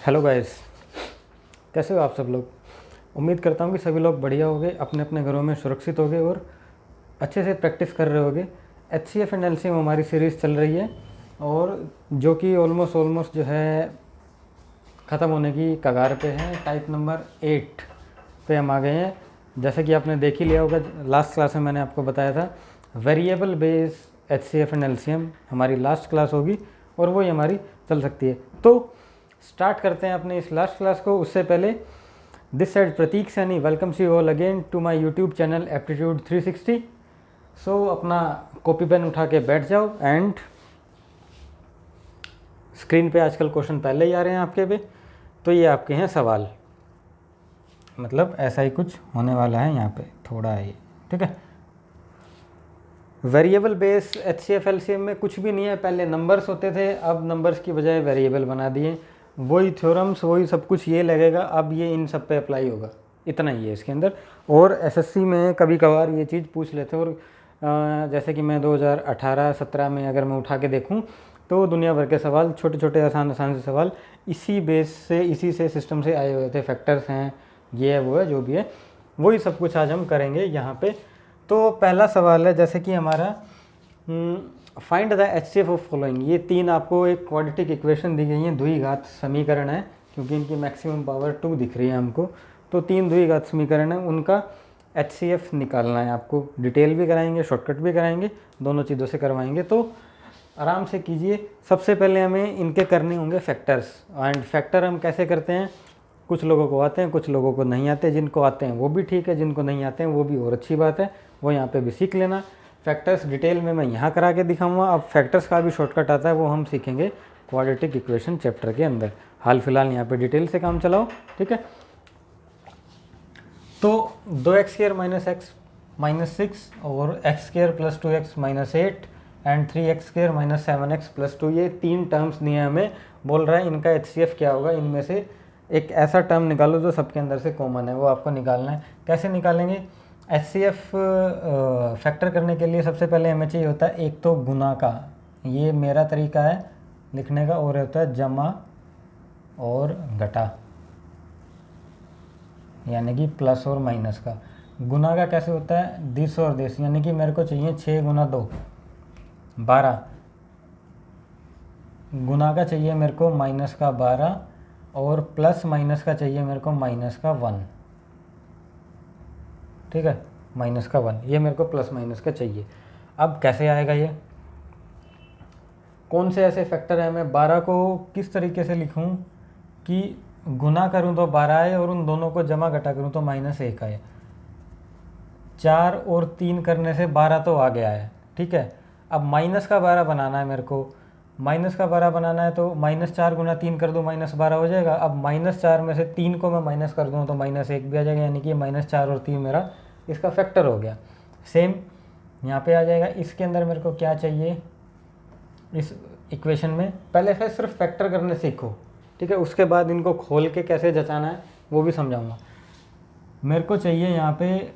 Hello guys, कैसे हो आप सब लोग। उम्मीद करता हूँ कि सभी लोग बढ़िया होंगे, अपने अपने घरों में सुरक्षित होंगे और अच्छे से प्रैक्टिस कर रहे होंगे। H C F and L C M हमारी सीरीज़ चल रही है और जो कि ऑलमोस्ट जो है ख़त्म होने की कगार पे है। टाइप नंबर 8 पे हम आ गए हैं। जैसे कि आपने देख ही लिया होगा, लास्ट क्लास में मैंने आपको बताया था variable base H C F and L C M हमारी लास्ट क्लास होगी और वही हमारी चल सकती है। तो स्टार्ट करते हैं अपने इस लास्ट क्लास को। उससे पहले this side Prateek Saini welcomes you all again to my YouTube channel aptitude 360। So अपना कॉपी पेन उठा के बैठ जाओ एंड स्क्रीन पे आजकल क्वेश्चन पहले ही आ रहे हैं आपके पे। तो ये आपके हैं सवाल, मतलब ऐसा ही कुछ होने वाला है यहाँ पे, थोड़ा है ये, ठीक है। Variable base H C F L C M में कुछ भी नहीं है। पहले नंबर्स होते थे, अब नंबर्स की बजाय वेरिएबल बना दिए। वही थ्योरम्स, वही सब कुछ ये लगेगा, अब ये इन सब पे अप्लाई होगा। इतना ही है इसके अंदर। और एसएससी में कभी कभार ये चीज़ पूछ लेते हैं। और जैसे कि मैं 2018-17 में अगर मैं उठा के देखूं तो दुनिया भर के सवाल, छोटे छोटे आसान आसान से सवाल इसी बेस से, इसी से सिस्टम से आए हुए थे। फैक्टर्स हैं, ये है, वो है, जो भी है, वही सब कुछ आज हम करेंगे यहाँ पे। तो पहला सवाल है, जैसे कि हमारा find the H C F of following. ये तीन आपको एक क्वाड्रेटिक इक्वेशन दी गई है, द्विघात समीकरण है, क्योंकि इनकी मैक्सिमम पावर 2 दिख रही है हमको। तो तीन द्विघात समीकरण है, उनका एच सी एफ निकालना है आपको। डिटेल भी कराएंगे, शॉर्टकट भी कराएंगे, दोनों चीज़ों से करवाएंगे। तो आराम से कीजिए। सबसे पहले हमें इनके करने होंगे फैक्टर्स। एंड फैक्टर हम कैसे करते हैं, कुछ लोगों को आते हैं, कुछ लोगों को नहीं आते। जिनको आते हैं वो भी ठीक है, जिनको नहीं आते हैं वो भी और अच्छी बात है, वो यहाँ पे भी सीख लेना। फैक्टर्स डिटेल में मैं यहाँ करा के दिखाऊंगा। अब फैक्टर्स का भी शॉर्टकट आता है, वो हम सीखेंगे क्वाड्रेटिक इक्वेशन चैप्टर के अंदर। हाल फिलहाल यहाँ पे डिटेल से काम चलाओ, ठीक है। तो 2x² - x - 6 और x² + 2x - 8 and 3x² - 7x + 2, ये तीन टर्म्स दिए हमें। बोल रहा है इनका एच सी एफ क्या होगा। इनमें से एक ऐसा टर्म निकालो जो सबके अंदर से कॉमन है, वो आपको निकालना है। कैसे निकालेंगे एच सी एफ फैक्टर करने के लिए? सबसे पहले हमें चाहिए होता है एक तो गुना का, ये मेरा तरीका है लिखने का, और होता है जमा और घटा, यानी कि प्लस और माइनस का। गुना का कैसे होता है? दिस और दिस, यानी कि मेरे को चाहिए 6 × 2 12। गुना का चाहिए मेरे को माइनस का 12 और प्लस माइनस का चाहिए मेरे को माइनस का 1, ठीक है। माइनस का 1, ये मेरे को प्लस माइनस का चाहिए। अब कैसे आएगा ये? कौन से ऐसे फैक्टर है? मैं 12 को किस तरीके से लिखूं कि गुना करूं तो 12 आए और उन दोनों को जमा घटा करूं तो -1 आए। 4 और 3 करने से 12 तो आ गया है, ठीक है। अब माइनस का 12 बनाना है मेरे को। माइनस का 12 बनाना है तो -4 × 3 कर दो, -12 हो जाएगा। अब -4 में से 3 को मैं माइनस कर दूँ तो -1 भी आ जाएगा, यानी कि -4 और 3 मेरा इसका फैक्टर हो गया। सेम यहाँ पे आ जाएगा। इसके अंदर मेरे को क्या चाहिए इस इक्वेशन में? पहले से सिर्फ फैक्टर करने सीखो, ठीक है। उसके बाद इनको खोल के कैसे जचाना है वो भी समझाऊंगा। मेरे को चाहिए यहाँ पे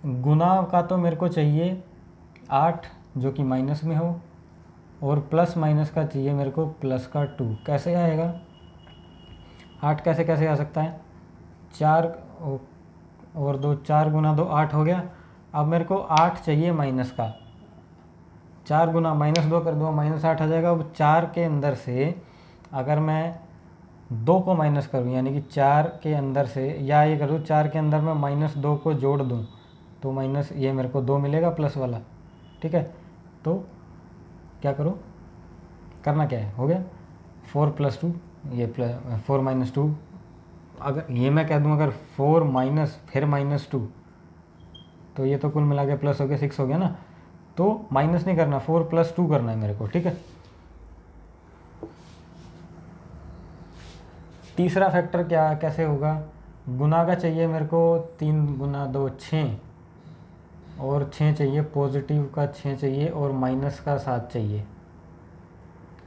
गुना का, तो मेरे को चाहिए 8 जो कि माइनस में हो, और प्लस माइनस का चाहिए मेरे को प्लस का 2। कैसे आएगा 8? कैसे कैसे आ सकता है? 4 और 2, 4 × 2 8 हो गया। अब मेरे को 8 चाहिए माइनस का। 4 × -2 कर दो, -8 आ जाएगा। अब 4 के अंदर से अगर मैं 2 को माइनस करूँ, यानी कि 4 के अंदर से, या ये करूँ 4 के अंदर मैं -2 को जोड़ दूँ तो माइनस ये मेरे को 2 मिलेगा प्लस वाला, ठीक है। तो क्या करूँ, करना क्या है? हो गया 4 + 2, ये 4 - 2। अगर ये मैं कह दूँ अगर 4 माइनस फिर -2, तो ये तो कुल मिला के प्लस हो गया, 6 हो गया ना। तो माइनस नहीं करना, 4 + 2 करना है मेरे को, ठीक है। तीसरा फैक्टर क्या, कैसे होगा? गुना का चाहिए मेरे को 3 × 2 6, और 6 चाहिए, पॉजिटिव का 6 चाहिए, और माइनस का 7 चाहिए।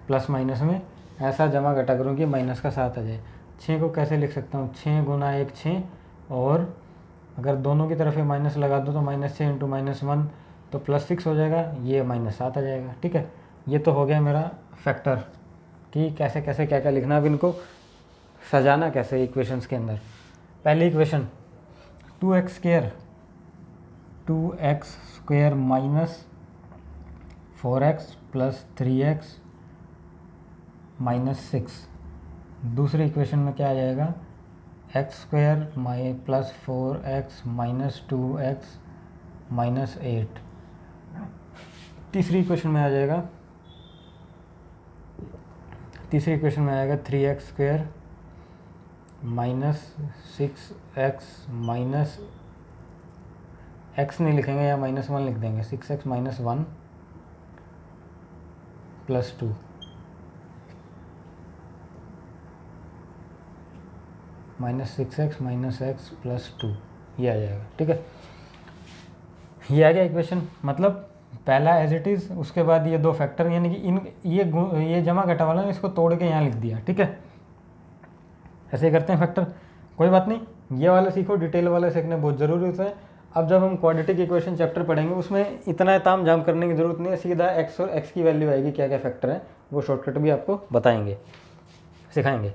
प्लस माइनस में ऐसा जमा घटा करूँ कि माइनस का 7 आ जाए। 6 को कैसे लिख सकता हूँ? 6 × 1 6, और अगर दोनों की तरफ माइनस लगा दो तो -6 × -1 तो +6 हो जाएगा, ये -7 आ जाएगा, ठीक है। ये तो हो गया मेरा फैक्टर कि कैसे कैसे क्या क्या लिखना। अब इनको सजाना कैसे इक्वेशंस के अंदर। पहली equation 2x square minus 4x plus 3x minus 6। दूसरी इक्वेशन में क्या आ जाएगा, x square plus 4x minus 2x minus 8। तीसरी इक्वेशन में आ जाएगा 3x square minus 6x minus x नहीं लिखेंगे या -1 लिख देंगे, 6x minus 1 plus 2 minus 6x minus x plus 2, ये आ जाएगा। ठीक है, ये आ गया इक्वेशन। मतलब पहला एज इट इज़, उसके बाद ये दो फैक्टर, यानी कि ये जमा घटा वाला इसको तोड़ के यहाँ लिख दिया। ठीक है, ऐसे ही करते हैं फैक्टर, कोई बात नहीं। ये वाला सीखो, डिटेल वाला सीखना बहुत ज़रूरी होता है। अब जब हम क्वाड्रेटिक इक्वेशन चैप्टर पढ़ेंगे उसमें इतना ताम झाम करने की ज़रूरत नहीं है, सीधा x और x की वैल्यू आएगी, क्या क्या फैक्टर है वो शॉर्टकट भी आपको बताएंगे, सिखाएंगे।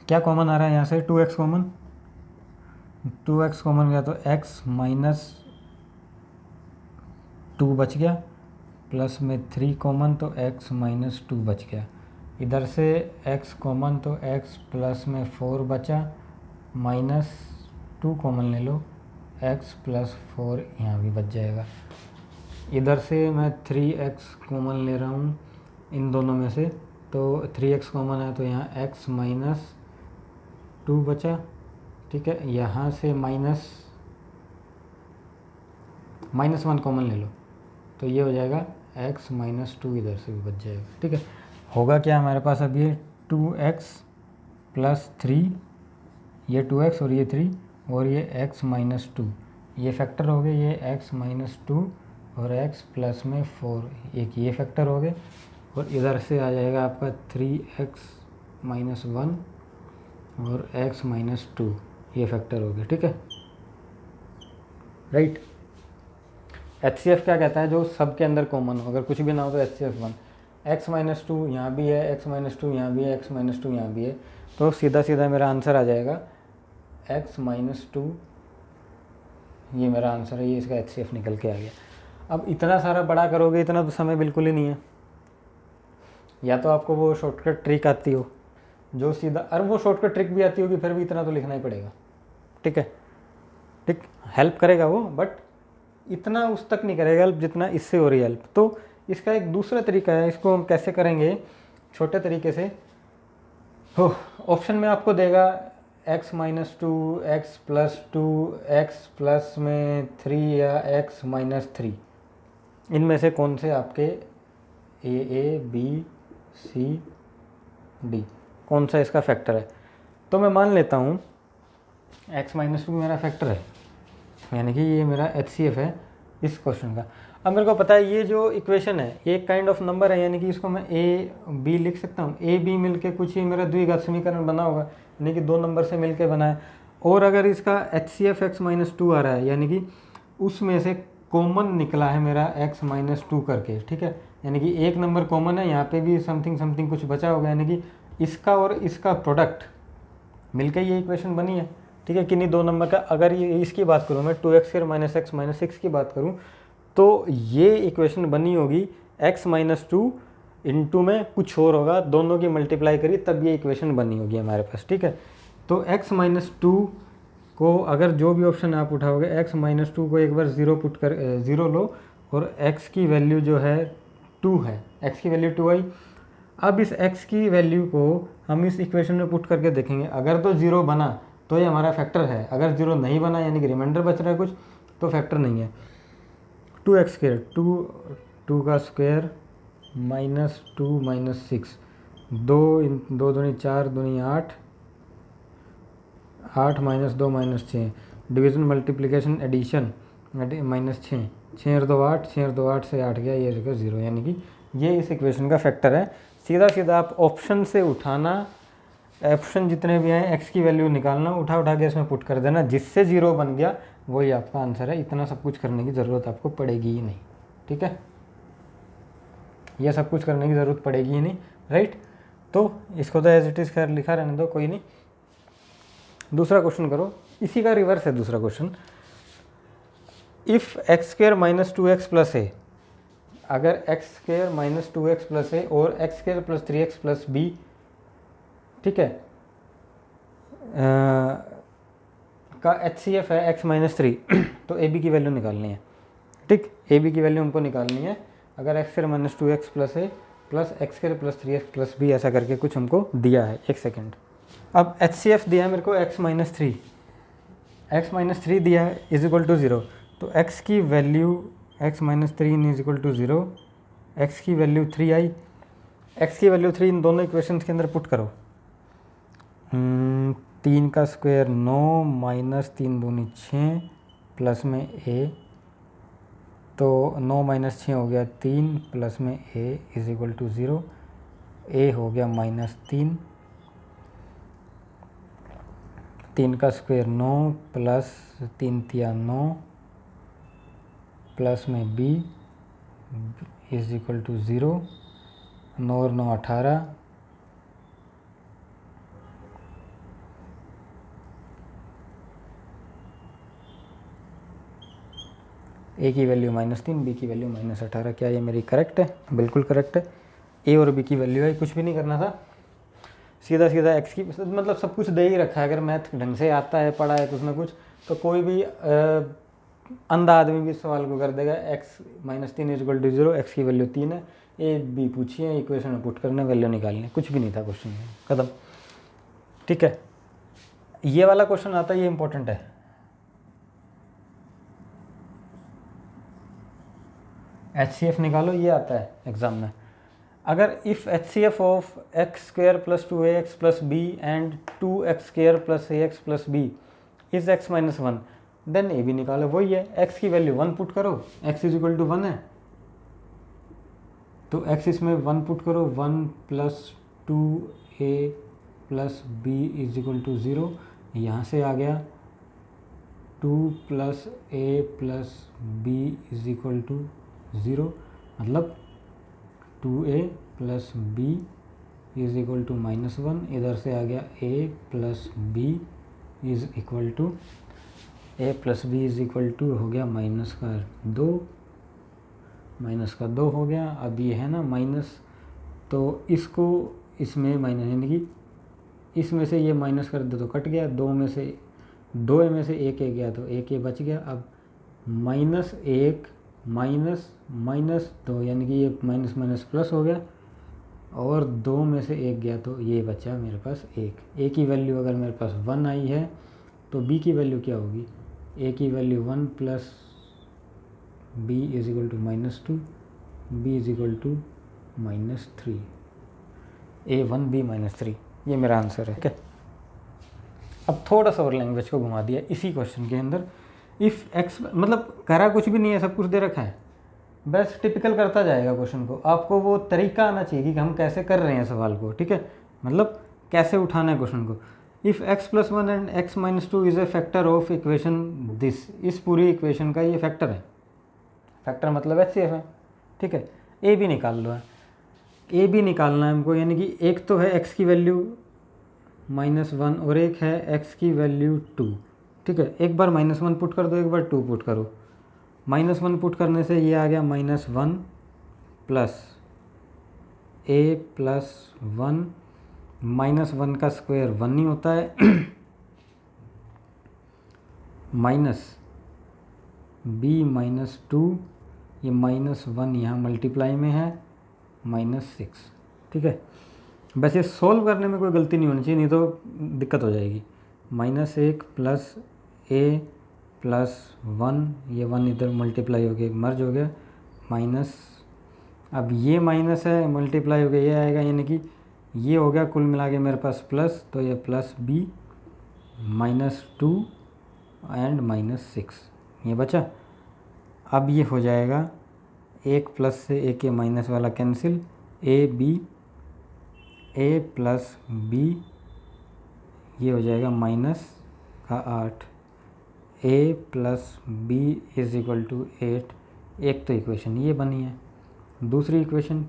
क्या कॉमन आ रहा है यहाँ से, 2x कॉमन, 2x कॉमन गया तो x माइनस 2 बच गया, प्लस में 3 कॉमन तो x माइनस 2 बच गया। इधर से x कॉमन तो x प्लस में 4 बचा, माइनस 2 कॉमन ले लो, x प्लस 4 यहाँ भी बच जाएगा। इधर से मैं 3x कॉमन ले रहा हूँ इन दोनों में से, तो 3x कॉमन है तो यहाँ x माइनस 2 बचा। ठीक है, यहाँ से माइनस 1 कॉमन ले लो तो ये हो जाएगा x माइनस 2, इधर से भी बच जाएगा। ठीक है, होगा क्या हमारे पास अब ये 2x प्लस 3, ये 2x और ये 3 और ये x माइनस 2, ये फैक्टर हो गए, ये x माइनस 2 और x प्लस में 4, एक ये फैक्टर हो गए। और इधर से आ जाएगा आपका 3x माइनस 1 और x माइनस 2, ये फैक्टर हो गए। ठीक है, राइट। HCF क्या कहता है, जो सब के अंदर कॉमन हो, अगर कुछ भी ना हो तो HCF 1। x माइनस 2 यहाँ भी है, x माइनस 2 यहाँ भी है, x माइनस 2 यहाँ भी है, तो सीधा सीधा मेरा आंसर आ जाएगा x माइनस 2, ये मेरा आंसर है, ये इसका HCF निकल के आ गया। अब इतना सारा बड़ा करोगे, इतना तो समय बिल्कुल ही नहीं है। या तो आपको वो शॉर्टकट ट्रिक आती हो जो सीधा, अरे वो शॉर्टकट ट्रिक भी आती होगी फिर भी इतना तो लिखना ही पड़ेगा। ठीक है, ठीक, हेल्प करेगा वो, बट इतना उस तक नहीं करेगा हेल्प जितना इससे हो रही हेल्प। तो इसका एक दूसरा तरीका है, इसको हम कैसे करेंगे छोटे तरीके से। हो, ऑप्शन में आपको देगा x minus 2, X plus 2, X plus में 3 या x माइनस 3, इनमें से कौन से आपके a b c d कौन सा इसका फैक्टर है। तो मैं मान लेता हूँ x माइनस 2 मेरा फैक्टर है, यानी कि ये मेरा HCF है इस क्वेश्चन का। अब मेरे को पता है ये जो इक्वेशन है एक काइंड ऑफ नंबर है, यानी कि इसको मैं a b लिख सकता हूँ। a b मिलके कुछ ही मेरा द्विघात समीकरण बना होगा, यानी कि दो नंबर से मिलके बना है। और अगर इसका HCF x माइनस 2 आ रहा है, यानी कि उसमें से कॉमन निकला है मेरा x माइनस 2 करके। ठीक है, यानी कि एक नंबर कॉमन है, यहाँ पे भी समथिंग समथिंग कुछ बचा होगा, यानी कि इसका और इसका प्रोडक्ट मिलकर ये इक्वेशन बनी है। ठीक है, किन्हीं दो नंबर का, अगर ये इसकी बात करूँ मैं 2x square minus x minus 6 की बात करूँ तो ये इक्वेशन बनी होगी x माइनस 2 इंटू में कुछ और होगा, दोनों की मल्टीप्लाई करी तब ये इक्वेशन बनी होगी हमारे पास। ठीक है, तो x माइनस 2 को अगर जो भी ऑप्शन आप उठाओगे, x माइनस 2 को एक बार 0 लो और x की वैल्यू जो है 2 है, x की वैल्यू 2 आई। अब इस x की वैल्यू को हम इस इक्वेशन में पुट करके देखेंगे, अगर तो 0 बना तो ये हमारा फैक्टर है, अगर 0 नहीं बना यानी कि रिमाइंडर बच रहा है कुछ, तो फैक्टर नहीं है। 2x स्क्वायर, 2 का स्क्वायर माइनस 2 माइनस 6, 2 दूनी 4 दूनी 8, 8 minus 2 minus 6, division multiplication addition minus 6, 6 और 2 8, 6 और 2 8 से 8 गया, ये जगह 0, यानी कि ये इस इक्वेशन का फैक्टर है। सीधा सीधा आप ऑप्शन से उठाना, ऑप्शन जितने भी हैं x की वैल्यू निकालना, उठा के इसमें पुट कर देना, जिससे 0 बन गया वही आपका आंसर है। इतना सब कुछ करने की ज़रूरत आपको पड़ेगी ही नहीं। ठीक है, यह सब कुछ करने की ज़रूरत पड़ेगी ही नहीं, राइट। तो इसको तो एज इट इज़ खैर लिखा रहने दो, कोई नहीं। दूसरा क्वेश्चन करो, इसी का रिवर्स है दूसरा question. If X square minus 2x plus A, अगर X square minus 2x plus A और X square plus 3x plus B, ठीक है, का HCF है x माइनस 3 तो ए बी की वैल्यू निकालनी है, ठीक। ए बी की वैल्यू हमको निकालनी है। अगर X square minus 2x plus A plus X square plus 3x plus B, ऐसा करके कुछ हमको दिया है। एक सेकेंड, अब HCF दिया है मेरे को x माइनस 3 दिया है इज इक्वल टू 0। तो x की value x minus 3 is equal to 0, x की वैल्यू 3 आई, x की वैल्यू 3 इन दोनों इक्वेशंस के अंदर पुट करो। 3 का स्क्वायर 9 माइनस 3 दूनी 6 प्लस में a, तो 9 माइनस 6 हो गया 3 प्लस में a is equal to 0, a हो गया माइनस 3, 3 का स्क्वायर 9 प्लस 3 तिया 9 प्लस में b इज इक्वल टू 0, 9 और 9 18, ए की वैल्यू माइनस 3, बी की वैल्यू माइनस 18। क्या ये मेरी करेक्ट है? बिल्कुल करेक्ट है। ए और बी की वैल्यू है, कुछ भी नहीं करना था, सीधा सीधा एक्स की, मतलब सब कुछ दे ही रखा है। अगर मैथ ढंग से आता है, पढ़ा है कुछ ना कुछ, तो कोई भी अंधा आदमी भी सवाल को कर देगा। X minus 3 is equal to 0, X की वैल्यू 3 है, ए बी पूछिए, इक्वेशन में पुट करना, वैल्यू निकालनी, कुछ भी नहीं था क्वेश्चन में, खत्म, ठीक है। ये वाला क्वेश्चन आता है, ये इंपॉर्टेंट है। HCF निकालो, ये आता है एग्जाम में। अगर if HCF of X square plus 2ax plus B and 2x square plus ax plus B is x minus 1, then A B निकालो। वही है, x की वैल्यू 1 पुट करो, x इज इक्वल टू 1 है, तो x इसमें 1 पुट करो, 1 plus 2a plus B is equal to 0, यहाँ से आ गया 2 plus a plus B is equal to 0, मतलब 2a plus B is equal to minus 1, इधर से आ गया a plus B is equal to, a plus B is equal to हो गया माइनस का 2, माइनस का 2 हो गया। अब ये है ना माइनस, तो इसको इसमें माइनस, यानी कि इसमें से ये माइनस कर दो तो कट गया, 2 में से 2 में से 1 a गया तो 1 a बच गया। अब माइनस 1 माइनस माइनस 2, यानी कि ये माइनस माइनस प्लस हो गया, और 2 में से 1 गया तो ये बचा मेरे पास 1। ए की वैल्यू अगर मेरे पास 1 आई है तो बी की वैल्यू क्या होगी? ए की value 1 plus B is equal to minus 2, B is equal to minus 3, A1 B minus 3, ये मेरा आंसर है, ठीक है। अब थोड़ा सा और लैंग्वेज को घुमा दिया इसी क्वेश्चन के अंदर। इफ़ एक्स, मतलब करा कुछ भी नहीं है, सब कुछ दे रखा है, बस टिपिकल करता जाएगा क्वेश्चन को। आपको वो तरीका आना चाहिए कि हम कैसे कर रहे हैं सवाल को, ठीक है, मतलब कैसे उठाना है क्वेश्चन को। If x plus 1 and x minus 2 is a factor of equation this, इस पूरी इक्वेशन का ये फैक्टर है। फैक्टर मतलब HCF है, ठीक है। ए भी निकाल लो, ए भी निकालना है हमको, यानी कि एक तो है एक्स की वैल्यू -1 और एक है एक्स की वैल्यू 2, ठीक है। एक बार -1 पुट कर दो, एक बार 2 पुट करो। -1 पुट करने से ये आ गया -1 प्लस a प्लस 1, -1 का स्क्वायर 1 नहीं होता है, माइनस b माइनस 2, ये -1 यहाँ मल्टीप्लाई में है, -6, ठीक है। वैसे सोल्व करने में कोई गलती नहीं होनी चाहिए, नहीं तो दिक्कत हो जाएगी। -1 प्लस a प्लस 1, ये 1 इधर मल्टीप्लाई हो गया, मर्ज हो गया, माइनस, अब ये माइनस है मल्टीप्लाई हो गया, ये आएगा, यानी कि ये हो गया कुल मिला के मेरे पास प्लस, तो ये प्लस b -2 एंड -6 ये बचा। अब ये हो जाएगा, एक प्लस से एक ये माइनस वाला कैंसिल, a प्लस b, ये हो जाएगा -8, a plus B is equal to 8। एक तो इक्वेशन ये बनी है। दूसरी इक्वेशन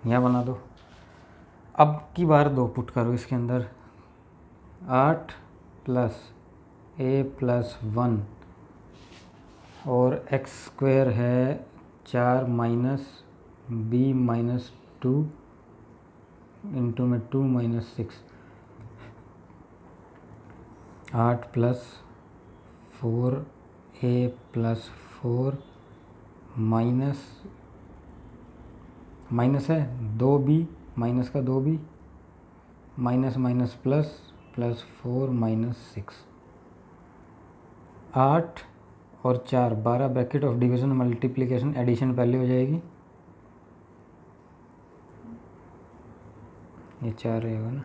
यहाँ बना दो। अब की बार 2 पुट करो इसके अंदर, 8 प्लस a प्लस 1 और x स्क्वायर है 4 माइनस b माइनस 2 इंटू में 2 minus 6, 8 plus 4a plus 4 minus minus है 2b, माइनस का 2b, minus minus plus, plus 4 minus 6, 8 और 4 12 bracket of division multiplication addition पहले हो जाएगी, ये 4 रहेगा ना,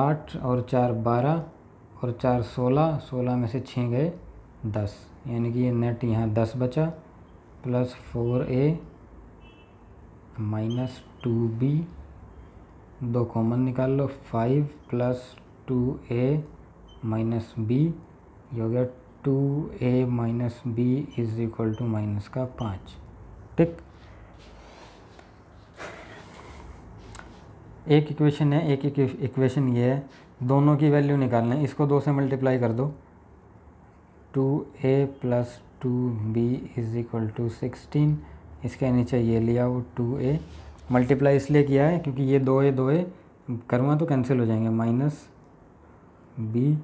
8 और 4 12 और 4 16, 16 में से 6 गए 10, यानी कि ये नेट यहाँ 10 बचा, plus 4a minus 2b, 2 common निकाल लो, 5 प्लस 2a माइनस b, ये हो गया 2a minus b is equal to minus का 5। ठीक, एक इक्वेशन है, एक इक्वेशन ये है, दोनों की वैल्यू निकालना है, इसको 2 से मल्टीप्लाई कर दो, 2a plus 2b is equal to 16, इसके नीचे ये लिया वो 2a, मल्टीप्लाई इसलिए किया है क्योंकि ये 2a करूँगा तो कैंसिल हो जाएंगे, माइनस b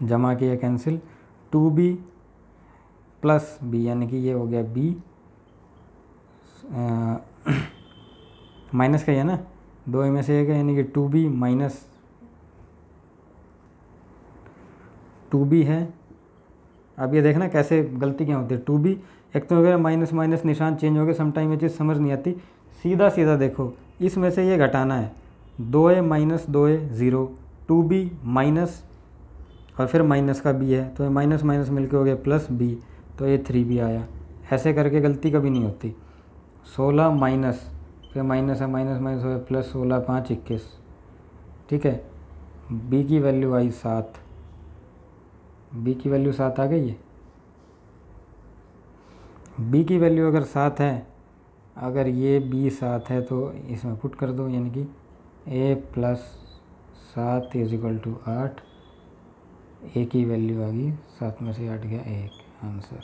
जमा किया कैंसिल, 2b प्लस b यानी कि ये हो गया b, माइनस का ही है ना, 2a में से एक है यानी कि 2b माइनस 2b है। अब ये देखना कैसे गलती क्या होती है, 2b एक तो अगर माइनस माइनस निशान चेंज हो गया, समटाइम ये चीज़ समझ नहीं आती, सीधा सीधा देखो इसमें से ये घटाना है, 2a minus 2a 0, 2b minus और फिर माइनस का b है तो ये माइनस माइनस मिलके हो गया प्लस b, तो ये 3b आया, ऐसे करके गलती कभी नहीं होती। 16 माइनस फिर माइनस है, माइनस माइनस हो गया प्लस, 16 5 21, ठीक है, b की वैल्यू आई 7, b की वैल्यू 7 आ गई है, b की वैल्यू अगर 7 है, अगर ये b 7 है तो इसमें पुट कर दो, यानी कि a plus 7 is equal to 8, a की वैल्यू आ गई 7 में से 8 गया 1, आंसर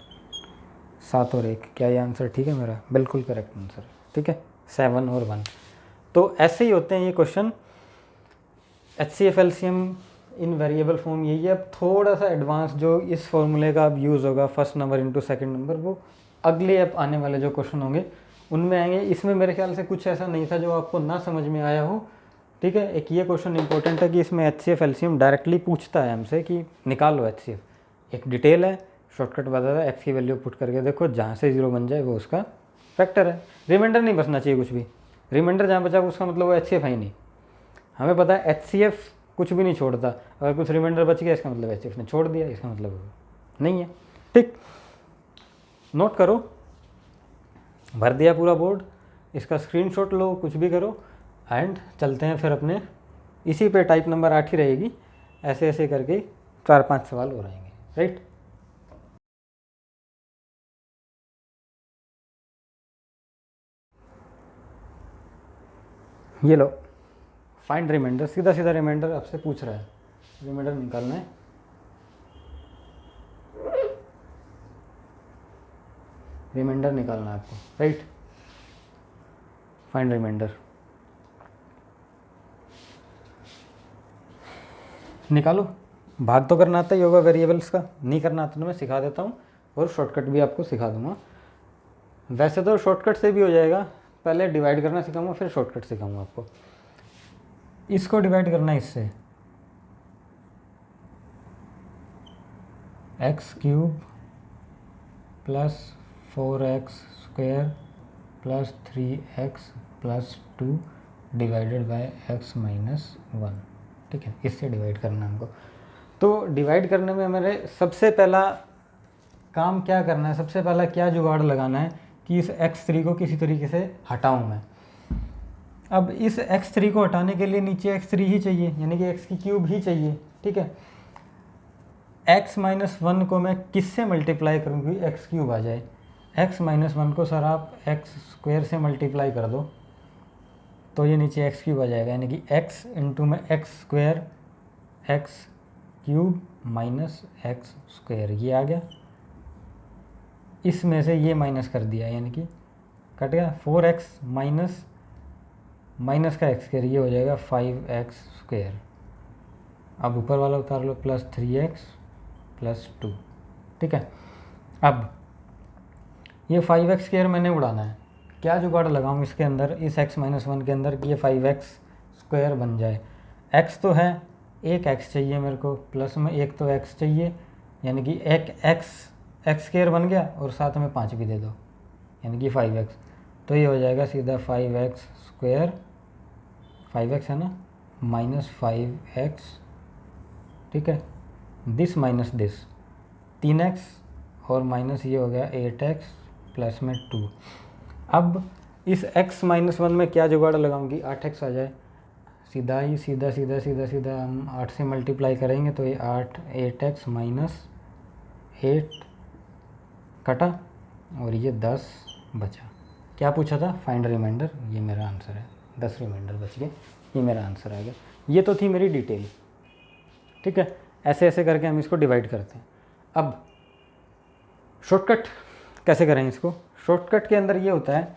7 और 1, क्या ये आंसर ठीक है मेरा? बिल्कुल करेक्ट आंसर, ठीक है, 7 और 1। तो ऐसे ही होते हैं ये क्वेश्चन, HCF LCM इन वेरिएबल फॉर्म यही है। अब थोड़ा सा एडवांस जो इस फॉर्मूले का अब यूज़ होगा first number into second number, वो अगले अब आने वाले जो क्वेश्चन होंगे उनमें आएंगे। इसमें मेरे ख्याल से कुछ ऐसा नहीं था जो आपको ना समझ में आया हो, ठीक है। एक ये क्वेश्चन इंपॉर्टेंट है कि इसमें HCF LCM डायरेक्टली पूछता है हमसे कि निकालो HCF, एक डिटेल है, शॉर्टकट बताता है, x की वैल्यू पुट करके देखो, जहाँ से 0 बन जाए वो उसका फैक्टर है। रिमाइंडर नहीं बचना चाहिए कुछ भी, रिमाइंडर जहाँ बचा उसका मतलब वो HCF है ही नहीं। हमें पता है HCF कुछ भी नहीं छोड़ता, अगर कुछ रिमाइंडर बच गया इसका मतलब HCF ने छोड़ दिया, इसका मतलब नहीं है, ठीक। नोट करो, भर दिया पूरा बोर्ड, इसका स्क्रीनशॉट लो, कुछ भी करो, एंड चलते हैं फिर अपने इसी पे टाइप नंबर 8 ही रहेगी, ऐसे ऐसे करके 4-5 सवाल हो रहेंगे, राइट। ये लो, फाइंड रिमाइंडर, सीधा सीधा रिमाइंडर आपसे पूछ रहा है, रिमाइंडर निकालना है। रिमाइंडर निकालना है आपको, राइट। फाइंड रिमाइंडर निकालो। भाग तो करना आता है योगा वेरिएबल्स का, नहीं करना आता तो मैं सिखा देता हूँ, और शॉर्टकट भी आपको सिखा दूंगा। वैसे तो शॉर्टकट से भी हो जाएगा, पहले डिवाइड करना सिखाऊंगा फिर शॉर्टकट सिखाऊंगा आपको। इसको डिवाइड करना है इससे, x³ plus 4x square plus 3x plus 2 divided by x minus 1, ठीक है, इससे डिवाइड करना है हमको। तो डिवाइड करने में हमारे सबसे पहला काम क्या करना है, सबसे पहला क्या जुगाड़ लगाना है कि इस x3 को किसी तरीके से हटाऊं मैं। अब इस x3 को हटाने के लिए नीचे x3 ही चाहिए, यानी कि x³ ही चाहिए, ठीक है। x माइनस वन को मैं किससे मल्टीप्लाई करूँगी, एक्स क्यूब आ जाए। x माइनस वन को सर आप एक्स स्क्वायर से मल्टीप्लाई कर दो तो ये नीचे एक्स क्यूब आ जाएगा, यानी कि x इंटू में x square x cube minus x square, ये आ गया। इसमें से ये माइनस कर दिया यानी कि कट गया। 4x माइनस माइनस का एक्स स्क्वायर, ये हो जाएगा 5x स्क्वायर। अब ऊपर वाला उतार लो, प्लस 3x प्लस 2। ठीक है, अब ये 5x स्क्वायर मैंने उड़ाना है, क्या जुगाड़ लगाऊं इसके अंदर, इस x माइनस वन के अंदर कि ये 5x स्क्वायर बन जाए। x तो है, एक x चाहिए मेरे को, प्लस में एक तो x चाहिए, यानी कि एक x स्क्वायर बन गया और साथ में 5 भी दे दो, यानी कि 5x। तो ये हो जाएगा सीधा 5x स्क्वायर, 5x है ना, माइनस 5x। ठीक है, दिस माइनस दिस 3x और माइनस ये हो गया 8x प्लस में 2। अब इस x माइनस वन में क्या जुगाड़ लगाऊंगी, 8x आ जाए, सीधा ही सीधा सीधा सीधा सीधा हम 8 से मल्टीप्लाई करेंगे तो ये 8x माइनस 8 कटा और ये 10 बचा। क्या पूछा था, फाइंड रिमाइंडर, ये मेरा आंसर है, 10 रिमाइंडर बच गए, ये मेरा आंसर आ गया। ये तो थी मेरी डिटेल। ठीक है, ऐसे ऐसे करके हम इसको डिवाइड करते हैं। अब शॉर्टकट कैसे करें इसको, शॉर्टकट के अंदर ये होता है,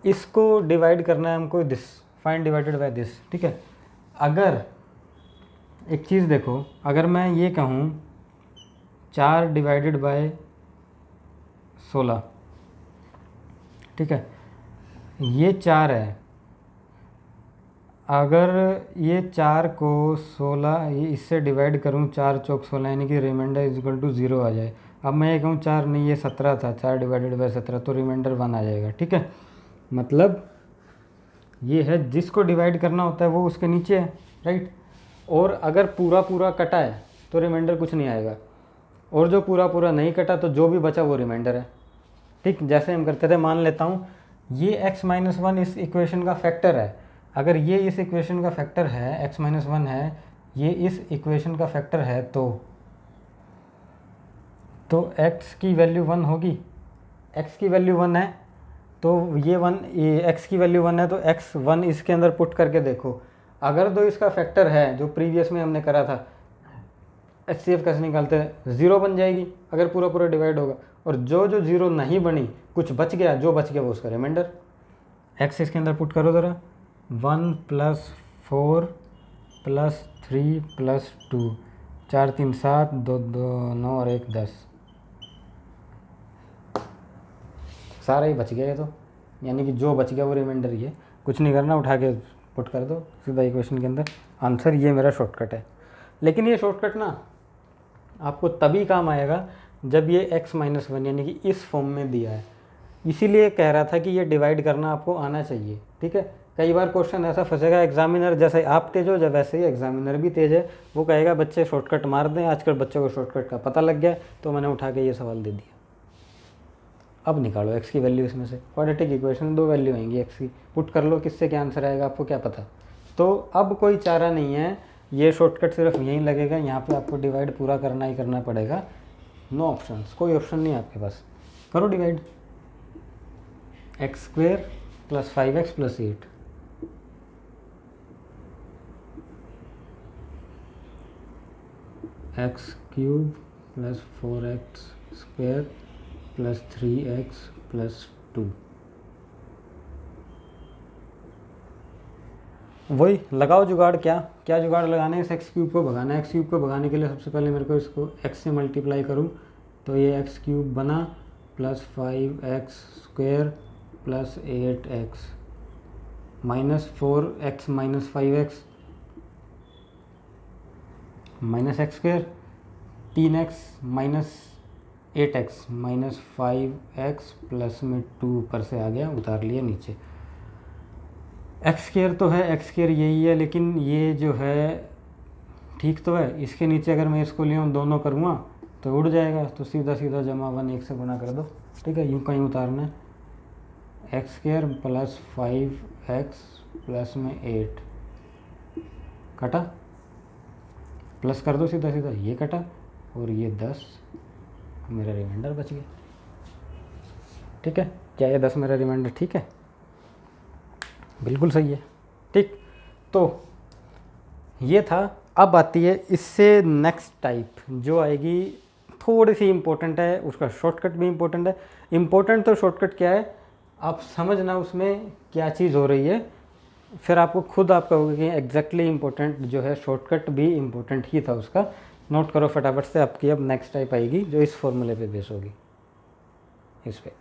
इसको डिवाइड करना है हमको, this find divided by this. ठीक है, अगर एक चीज़ देखो, अगर मैं ये कहूँ 4 डिवाइडेड बाय 16, ठीक है, ये 4 है, अगर ये 4 को 16 ये इससे डिवाइड करूँ, 4 चौक 16 यानी कि रिमाइंडर इज इक्वल टू 0 आ जाए। अब मैं ये कहूँ 4 नहीं, ये 17 था, 4 डिवाइडेड बाय 17 तो रिमाइंडर 1 आ जाएगा। ठीक है, मतलब ये है, जिसको डिवाइड करना होता है वो उसके नीचे है, राइट। और अगर पूरा पूरा कटा है तो रिमाइंडर कुछ नहीं आएगा, और जो पूरा पूरा नहीं कटा तो जो भी बचा वो रिमाइंडर है। ठीक, जैसे हम करते थे, मान लेता हूँ ये x माइनस वन इस इक्वेशन का फैक्टर है, अगर ये इस इक्वेशन का फैक्टर है, x माइनस वन है, ये इस इक्वेशन का फैक्टर है, तो x की वैल्यू 1 होगी, x की वैल्यू 1 है तो ये 1, ये x की वैल्यू 1 है तो x 1 इसके अंदर पुट करके देखो, अगर तो इसका फैक्टर है जो प्रीवियस में हमने करा था, HCF कैसे निकालते हैं, 0 बन जाएगी अगर पूरा पूरा डिवाइड होगा, और जो जो 0 नहीं बनी, कुछ बच गया, जो बच गया वो उसका रिमाइंडर। x इसके अंदर पुट करो ज़रा, 1 प्लस 4 प्लस 3 प्लस 2, 4 3 7, 2 2 9 और 1 10, सारा ही बच गया ये तो, यानी कि जो बच गया वो रिमाइंडर, ये कुछ नहीं करना, उठा के पुट कर दो सीधा इक्वेशन के अंदर, आंसर। ये मेरा शॉर्टकट है। लेकिन ये शॉर्टकट ना आपको तभी काम आएगा जब ये x माइनस वन यानी कि इस फॉर्म में दिया है, इसीलिए कह रहा था कि ये डिवाइड करना आपको आना चाहिए। ठीक है, कई बार क्वेश्चन ऐसा फंसेगा, एग्जामिनर जैसे आप तेज हो जब वैसे ही एग्जामिनर भी तेज है, वो कहेगा बच्चे शॉर्टकट मार दें, आजकल बच्चों को शॉर्टकट का पता लग गया, तो मैंने उठा के ये सवाल दे दिया। अब निकालो x की वैल्यू, इसमें से क्वाड्रेटिक इक्वेशन 2 वैल्यू आएंगी x की, पुट कर लो, किससे क्या आंसर आएगा आपको क्या पता। तो अब कोई चारा नहीं है, ये शॉर्टकट सिर्फ यहीं लगेगा, यहाँ पे आपको डिवाइड पूरा करना ही करना पड़ेगा, नो ऑप्शंस, कोई ऑप्शन नहीं है आपके पास। करो divide, x square plus 5x plus 8, x cube plus 4x square plus 3x plus 2। वही लगाओ जुगाड़, क्या क्या जुगाड़ लगाना है, इस एक्स क्यूब को भगाना है। एक्स क्यूब को भगाने के लिए सबसे पहले मेरे को इसको x से मल्टीप्लाई करूँ तो ये एक्स क्यूब बना plus 5x square plus 8x minus 4x minus 5x minus x square, 3x minus 8x minus 5x plus में 2 ऊपर से आ गया, उतार लिया नीचे। एक्स स्क्वेयर तो है, एक्स स्क्वेयर यही है, लेकिन ये जो है ठीक तो है, इसके नीचे अगर मैं इसको लिया दोनों करूँगा तो उड़ जाएगा, तो सीधा सीधा जमा 1 1 से गुना कर दो। ठीक है, यूँ कहीं उतारना है, x square plus 5x plus में 8 कटा, प्लस कर दो सीधा सीधा, ये कटा और ये 10 मेरा रिमाइंडर बच गया। ठीक है, क्या ये 10 मेरा रिमाइंडर ठीक है? बिल्कुल सही है। ठीक, तो ये था। अब आती है इससे नेक्स्ट टाइप जो आएगी, थोड़ी सी इम्पोर्टेंट है, उसका शॉर्टकट भी इम्पोर्टेंट है। इम्पोर्टेंट तो शॉर्टकट क्या है आप समझना उसमें क्या चीज़ हो रही है, फिर आपको खुद आप कहोगे कि एग्जैक्टली इम्पोर्टेंट जो है शॉर्टकट भी इम्पोर्टेंट ही था उसका। नोट करो फटाफट से, आपकी अब नेक्स्ट टाइप आएगी जो इस फॉर्मूले पे बेस होगी, इस पे।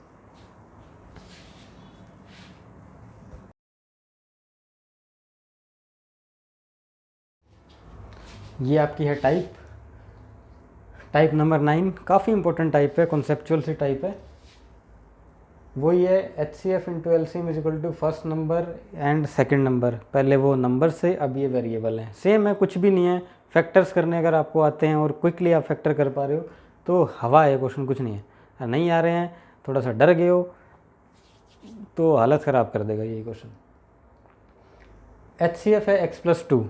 ये आपकी है टाइप नंबर 9, काफ़ी इंपॉर्टेंट टाइप है, कॉन्सेप्चुअल सी टाइप है। वही है HCF into LCM is equal to first number and second number. पहले वो नंबर से, अब ये वेरिएबल है, सेम है, कुछ भी नहीं है। फैक्टर्स करने अगर आपको आते हैं और क्विकली आप फैक्टर कर पा रहे हो तो हवा है क्वेश्चन, कुछ नहीं है। नहीं आ रहे हैं, थोड़ा सा डर गए हो तो हालत ख़राब कर देगा ये क्वेश्चन। HCF है x+2,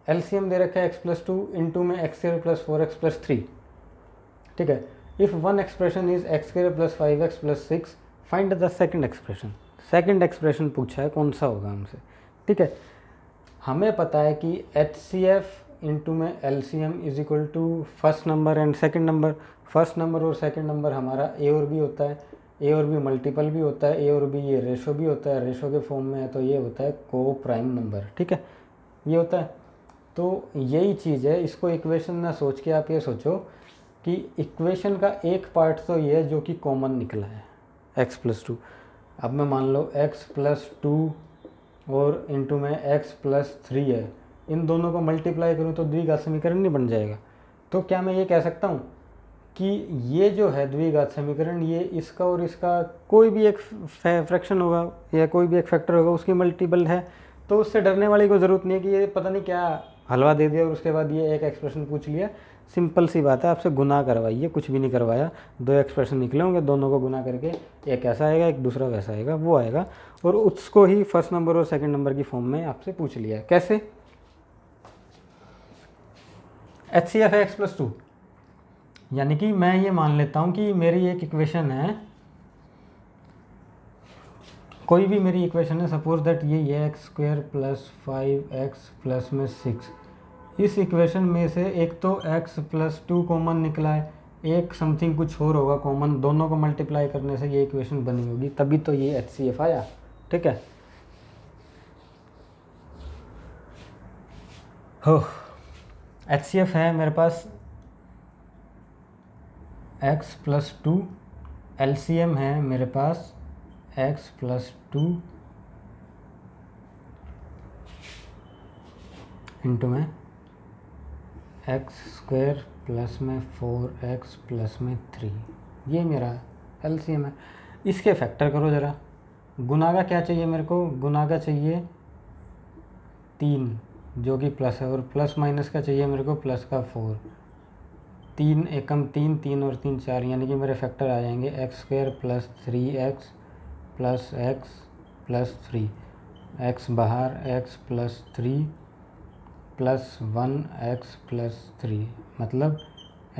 LCM दे रखा है x+2, इंटू में x² + 4x + 3। ठीक है, if one expression is x² + 5x + 6 find the second expression. Second expression पूछा है, कौन सा होगा हमसे। ठीक है, हमें पता है कि HCF इंटू में LCM is equal to first number and second number. First number और सेकंड नंबर हमारा ए और बी होता है, ए और बी मल्टीपल भी होता है, ए और बी ये रेशो भी होता है, रेशो के फॉर्म में है तो ये होता है को प्राइम नंबर। ठीक है, ये होता है। तो यही चीज़ है, इसको इक्वेशन ना सोच के आप ये सोचो कि इक्वेशन का एक पार्ट तो ये है जो कि कॉमन निकला है x+2। अब मैं मान लो x+2 और इंटू में x+3 है, इन दोनों को मल्टीप्लाई करूँ तो द्विघात समीकरण नहीं बन जाएगा। तो क्या मैं ये कह सकता हूँ कि ये जो है द्विघात समीकरण, ये इसका और इसका कोई भी एक फ्रैक्शन होगा या कोई भी एक फैक्टर होगा उसकी मल्टीपल है, तो उससे डरने वाली कोई ज़रूरत नहीं है कि ये पता नहीं क्या हलवा दे दिया और उसके बाद ये एक एक्सप्रेशन पूछ लिया। सिंपल सी बात है, आपसे गुना करवाइए, कुछ भी नहीं करवाया। 2 एक्सप्रेशन निकले होंगे, दोनों को गुना करके एक ऐसा आएगा एक दूसरा वैसा आएगा, वो आएगा, और उसको ही फर्स्ट नंबर और सेकंड नंबर की फॉर्म में आपसे पूछ लिया। कैसे? HCF है x+2, यानी कि मैं ये मान लेता हूँ कि मेरी एक इक्वेशन है, कोई भी मेरी इक्वेशन है, सपोज दैट ये x² + 5x प्लस में 6। इस इक्वेशन में से एक तो x+2 कॉमन निकला है, एक समथिंग कुछ और होगा कॉमन, दोनों को मल्टीप्लाई करने से ये इक्वेशन बनी होगी, तभी तो ये HCF आया। ठीक है, हो HCF है मेरे पास x+2, LCM है मेरे पास x+2 इंटू में x² प्लस में 4x प्लस में 3, ये मेरा LCM है। इसके फैक्टर करो ज़रा। गुना का क्या चाहिए मेरे को? गुना का चाहिए 3 जो कि प्लस है, और प्लस माइनस का चाहिए मेरे को प्लस का 4। 3 एकम 3, 3 और 3 4, यानी कि मेरे फैक्टर आ जाएंगे x² + 3x plus x plus 3, x बाहर, x + 3 + 1x + 3, मतलब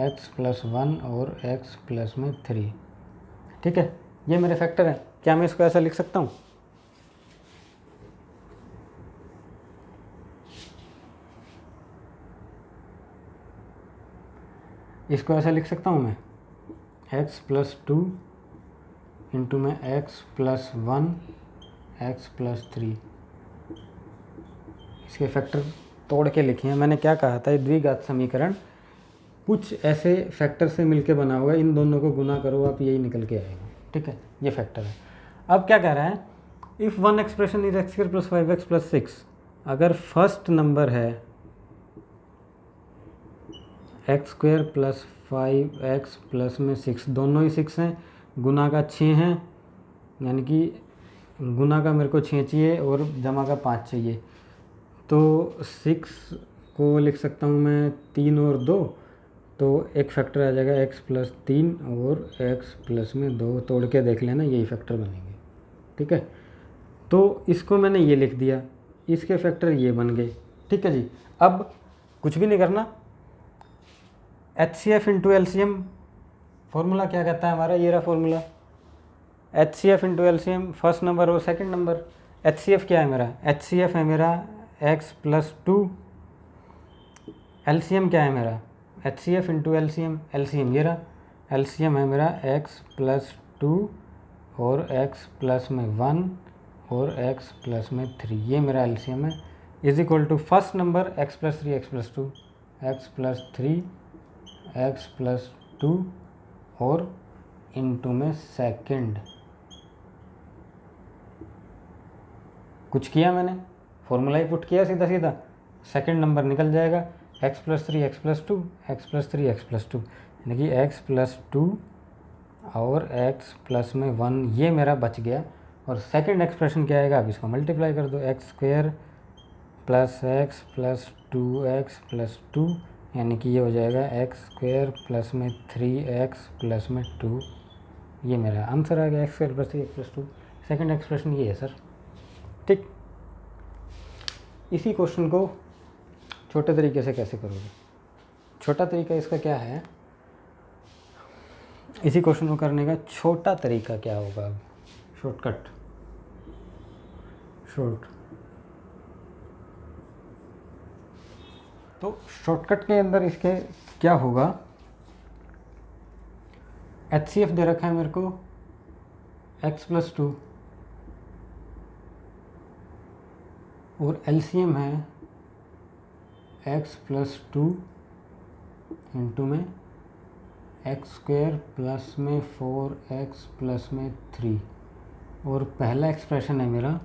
x + 1 और x प्लस में 3। ठीक है, ये मेरे फैक्टर हैं। क्या मैं इसको ऐसा लिख सकता हूँ? इसको ऐसा लिख सकता हूँ मैं, x+2 इंटू में x + 1 x + 3। इसके फैक्टर तोड़ के लिखे हैं। मैंने क्या कहा था, द्विघात समीकरण कुछ ऐसे फैक्टर से मिलके बना हुआ है, इन दोनों को गुना करो आप, यही निकल के आएगा। ठीक है, ये फैक्टर है। अब क्या कह रहा है, if one expression is x² + 5x + 6, अगर फर्स्ट नंबर है x² + 5x प्लस में 6, दोनों ही 6 हैं, गुना का 6 हैं, यानी कि गुना का मेरे को 6 चाहिए और जमा का 5 चाहिए, तो 6 को लिख सकता हूँ मैं 3 और 2, तो एक फैक्टर आ जाएगा x + 3 और x प्लस में 2, तोड़ के देख लेना, यही फैक्टर बनेंगे। ठीक है, तो इसको मैंने ये लिख दिया, इसके फैक्टर ये बन गए। ठीक है जी, अब कुछ भी नहीं करना, H C F into L C M formula क्या कहता है हमारा, ये रहा formula, H C F into L C M first number और second number. H C F क्या है मेरा, एच सी एफ है मेरा X plus two, L C M क्या है मेरा, H C F into L C M ये रहा, एल सी एम है मेरा एक्स प्लस टू और एक्स प्लस में 1 और एक्स प्लस में 3, ये मेरा एल सी एम है, is equal to first number X plus 3 X plus 2, X plus 3 X plus 2 और इनटू में सेकंड। कुछ किया मैंने, फॉर्मूला ही पुट किया सीधा सीधा, सेकंड नंबर निकल जाएगा x plus 3 X plus 2 X plus 3 X plus 2, यानी कि एक्स प्लस 2 और एक्स प्लस में 1, ये मेरा बच गया। और सेकंड एक्सप्रेशन क्या आएगा, अब इसको मल्टीप्लाई कर दो, x square plus x plus 2x plus 2, यानी कि ये हो जाएगा एक्स स्क्वायर प्लस में 3x प्लस में 2, ये मेरा आंसर आ गया, x square plus 3x plus 2। Second expression ये है सर, ठीक। इसी क्वेश्चन को छोटे तरीके से कैसे करोगे, छोटा तरीका इसका क्या है, इसी क्वेश्चन को करने का छोटा तरीका क्या होगा, शॉर्टकट, तो शॉर्टकट के अंदर इसके क्या होगा, एच सी एफ दे रखा है मेरे को एक्स प्लस 2 और एल सी एम है एक्स प्लस 2 इंटू में एक्स स्क्वायर प्लस में 4x प्लस में 3, और पहला एक्सप्रेशन है मेरा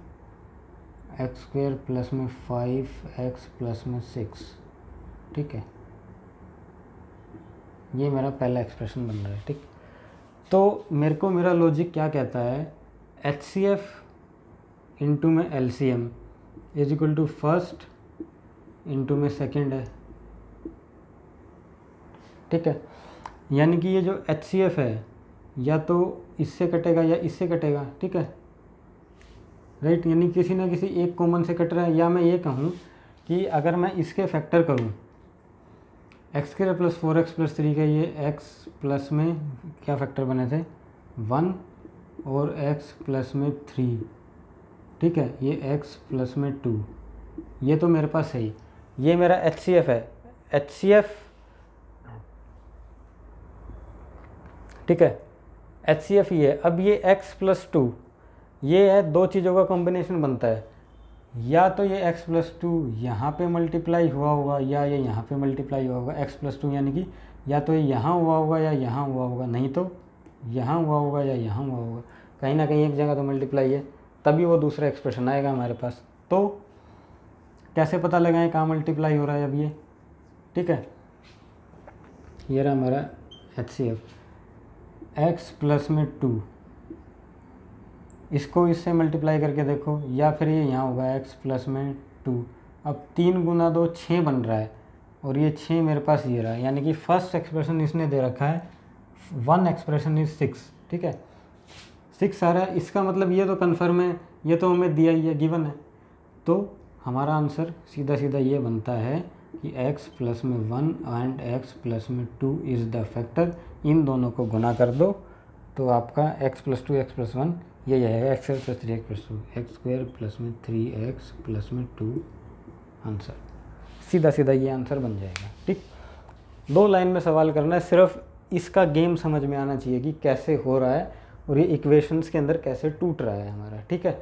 एक्स स्क्वायर प्लस में 5x प्लस में 6, ठीक है, ये मेरा पहला एक्सप्रेशन बन रहा है, ठीक। तो मेरे को मेरा लॉजिक क्या कहता है, एच सी एफ इंटू में L C M is equal to first into में सेकेंड है, ठीक है, यानी कि ये जो एच सी एफ है या तो इससे कटेगा या इससे कटेगा, ठीक है, राइट, यानी किसी ना किसी एक कॉमन से कट रहा है। या मैं ये कहूँ कि अगर मैं इसके फैक्टर करूँ, x square plus 4x plus 3 का ये x प्लस में क्या फैक्टर बने थे 1 और x प्लस में 3, ठीक है, ये x प्लस में 2, ये तो मेरे पास है ही, ये मेरा एच सी एफ है, एच सी एफ, ठीक है, एच सी एफ ये। अब ये x प्लस 2 ये है, दो चीज़ों का कॉम्बिनेशन बनता है, या तो ये x प्लस 2 यहाँ पे मल्टीप्लाई हुआ होगा या ये यहाँ पे मल्टीप्लाई हुआ होगा, x प्लस 2 यानी कि या तो ये यहाँ हुआ होगा या यहाँ हुआ होगा, नहीं तो यहाँ हुआ होगा या यहाँ हुआ होगा, कहीं ना कहीं एक जगह तो मल्टीप्लाई है, तभी वो दूसरा एक्सप्रेशन आएगा हमारे पास। तो कैसे पता लगाएं कहाँ मल्टीप्लाई हो रहा है अब ये, ठीक है, ये रहा हमारा H C F, X plus में 2, इसको इससे मल्टीप्लाई करके देखो, या फिर ये यहाँ होगा x प्लस में 2, अब 3 गुना 2 6 बन रहा है, और ये 6 मेरे पास ये रहा है, यानी कि फर्स्ट एक्सप्रेशन इसने दे रखा है 1 एक्सप्रेशन इज 6, ठीक है, 6 आ रहा है, इसका मतलब ये तो कन्फर्म है, ये तो हमें दिया ही है, गिवन है, तो हमारा आंसर सीधा सीधा ये बनता है कि x प्लस में 1 एंड x प्लस में 2 इज़ द फैक्टर, इन दोनों को गुना कर दो तो आपका x प्लस 2 x प्लस 1 ये आएगा, x square plus 3x plus 2, x square plus में 3x प्लस में 2, आंसर सीधा सीधा ये आंसर बन जाएगा, ठीक। 2 लाइन में सवाल करना है, सिर्फ इसका गेम समझ में आना चाहिए कि कैसे हो रहा है और ये इक्वेशंस के अंदर कैसे टूट रहा है हमारा, ठीक है,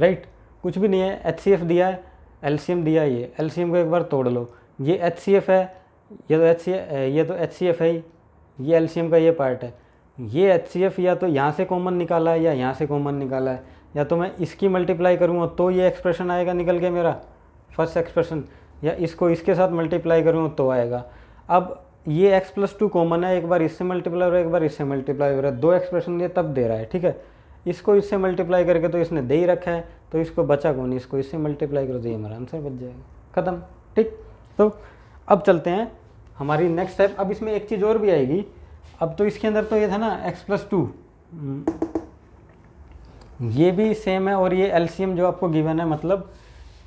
राइट, कुछ भी नहीं है, एच सी एफ दिया है, एल सी एम दिया है, ये एल सी एम को एक बार तोड़ लो, ये एच सी एफ है, ये तो एच सी एफ है, ये एल सी एम का ये पार्ट है, ये एच सी एफ या तो यहाँ से कॉमन निकाला है या यहाँ से कॉमन निकाला है, या तो मैं इसकी मल्टीप्लाई करूँगा तो ये एक्सप्रेशन आएगा निकल के मेरा फर्स्ट एक्सप्रेशन, या इसको इसके साथ मल्टीप्लाई करूँगा तो आएगा। अब ये x प्लस 2 कॉमन है, एक बार इससे मल्टीप्लाई हो रहा है, एक बार इससे मल्टीप्लाई हो रहा है, 2 एक्सप्रेशन ये तब दे रहा है, ठीक है, इसको इससे मल्टीप्लाई करके तो इसने दे ही रखा है, तो इसको बचा कौन, इसको इससे मल्टीप्लाई करो तो ये हमारा आंसर बच जाएगा, ख़त्म, ठीक। तो अब चलते हैं हमारी नेक्स्ट स्टेप। अब इसमें एक चीज़ और भी आएगी, अब तो इसके अंदर तो ये था ना x प्लस 2, ये भी सेम है, और ये एलसीएम जो आपको गिवन है, मतलब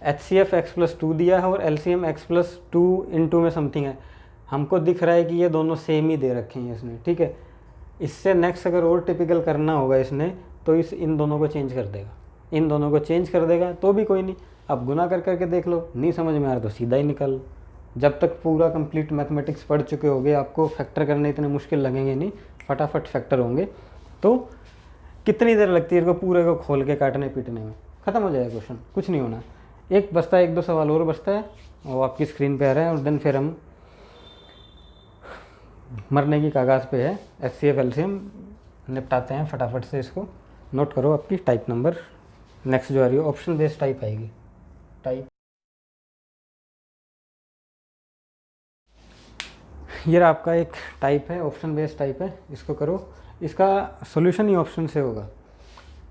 H C F X plus 2 दिया है और एलसीएम एक्स प्लस 2 इंटू में समथिंग है, हमको दिख रहा है कि ये दोनों सेम ही दे रखे हैं इसने, ठीक है। इससे नेक्स्ट अगर और टिपिकल करना होगा इसने तो इन दोनों को चेंज कर देगा, इन दोनों को चेंज कर देगा तो भी कोई नहीं। अब गुना कर करके देख लो, नहीं समझ में आ रहा तो सीधा ही निकाल लो। जब तक पूरा कंप्लीट मैथमेटिक्स पढ़ चुके होगे आपको फैक्टर करने इतने मुश्किल लगेंगे नहीं, फटाफट फैक्टर होंगे। तो कितनी देर लगती है इसको पूरे को खोल के काटने पीटने में, ख़त्म हो जाएगा क्वेश्चन, कुछ नहीं होना। एक बचता है, एक दो सवाल और बचता है वो आपकी स्क्रीन पे आ रहा है, और देन फिर हम मरने की कागाज़ पे है, HCF LCM निपटाते हैं फटाफट से। इसको नोट करो, आपकी टाइप नंबर नेक्स्ट जो आ रही है ऑप्शन बेस्ड टाइप आएगी। टाइप ये आपका एक टाइप है, ऑप्शन बेस्ड टाइप है, इसको करो। इसका सॉल्यूशन ही ऑप्शन से होगा।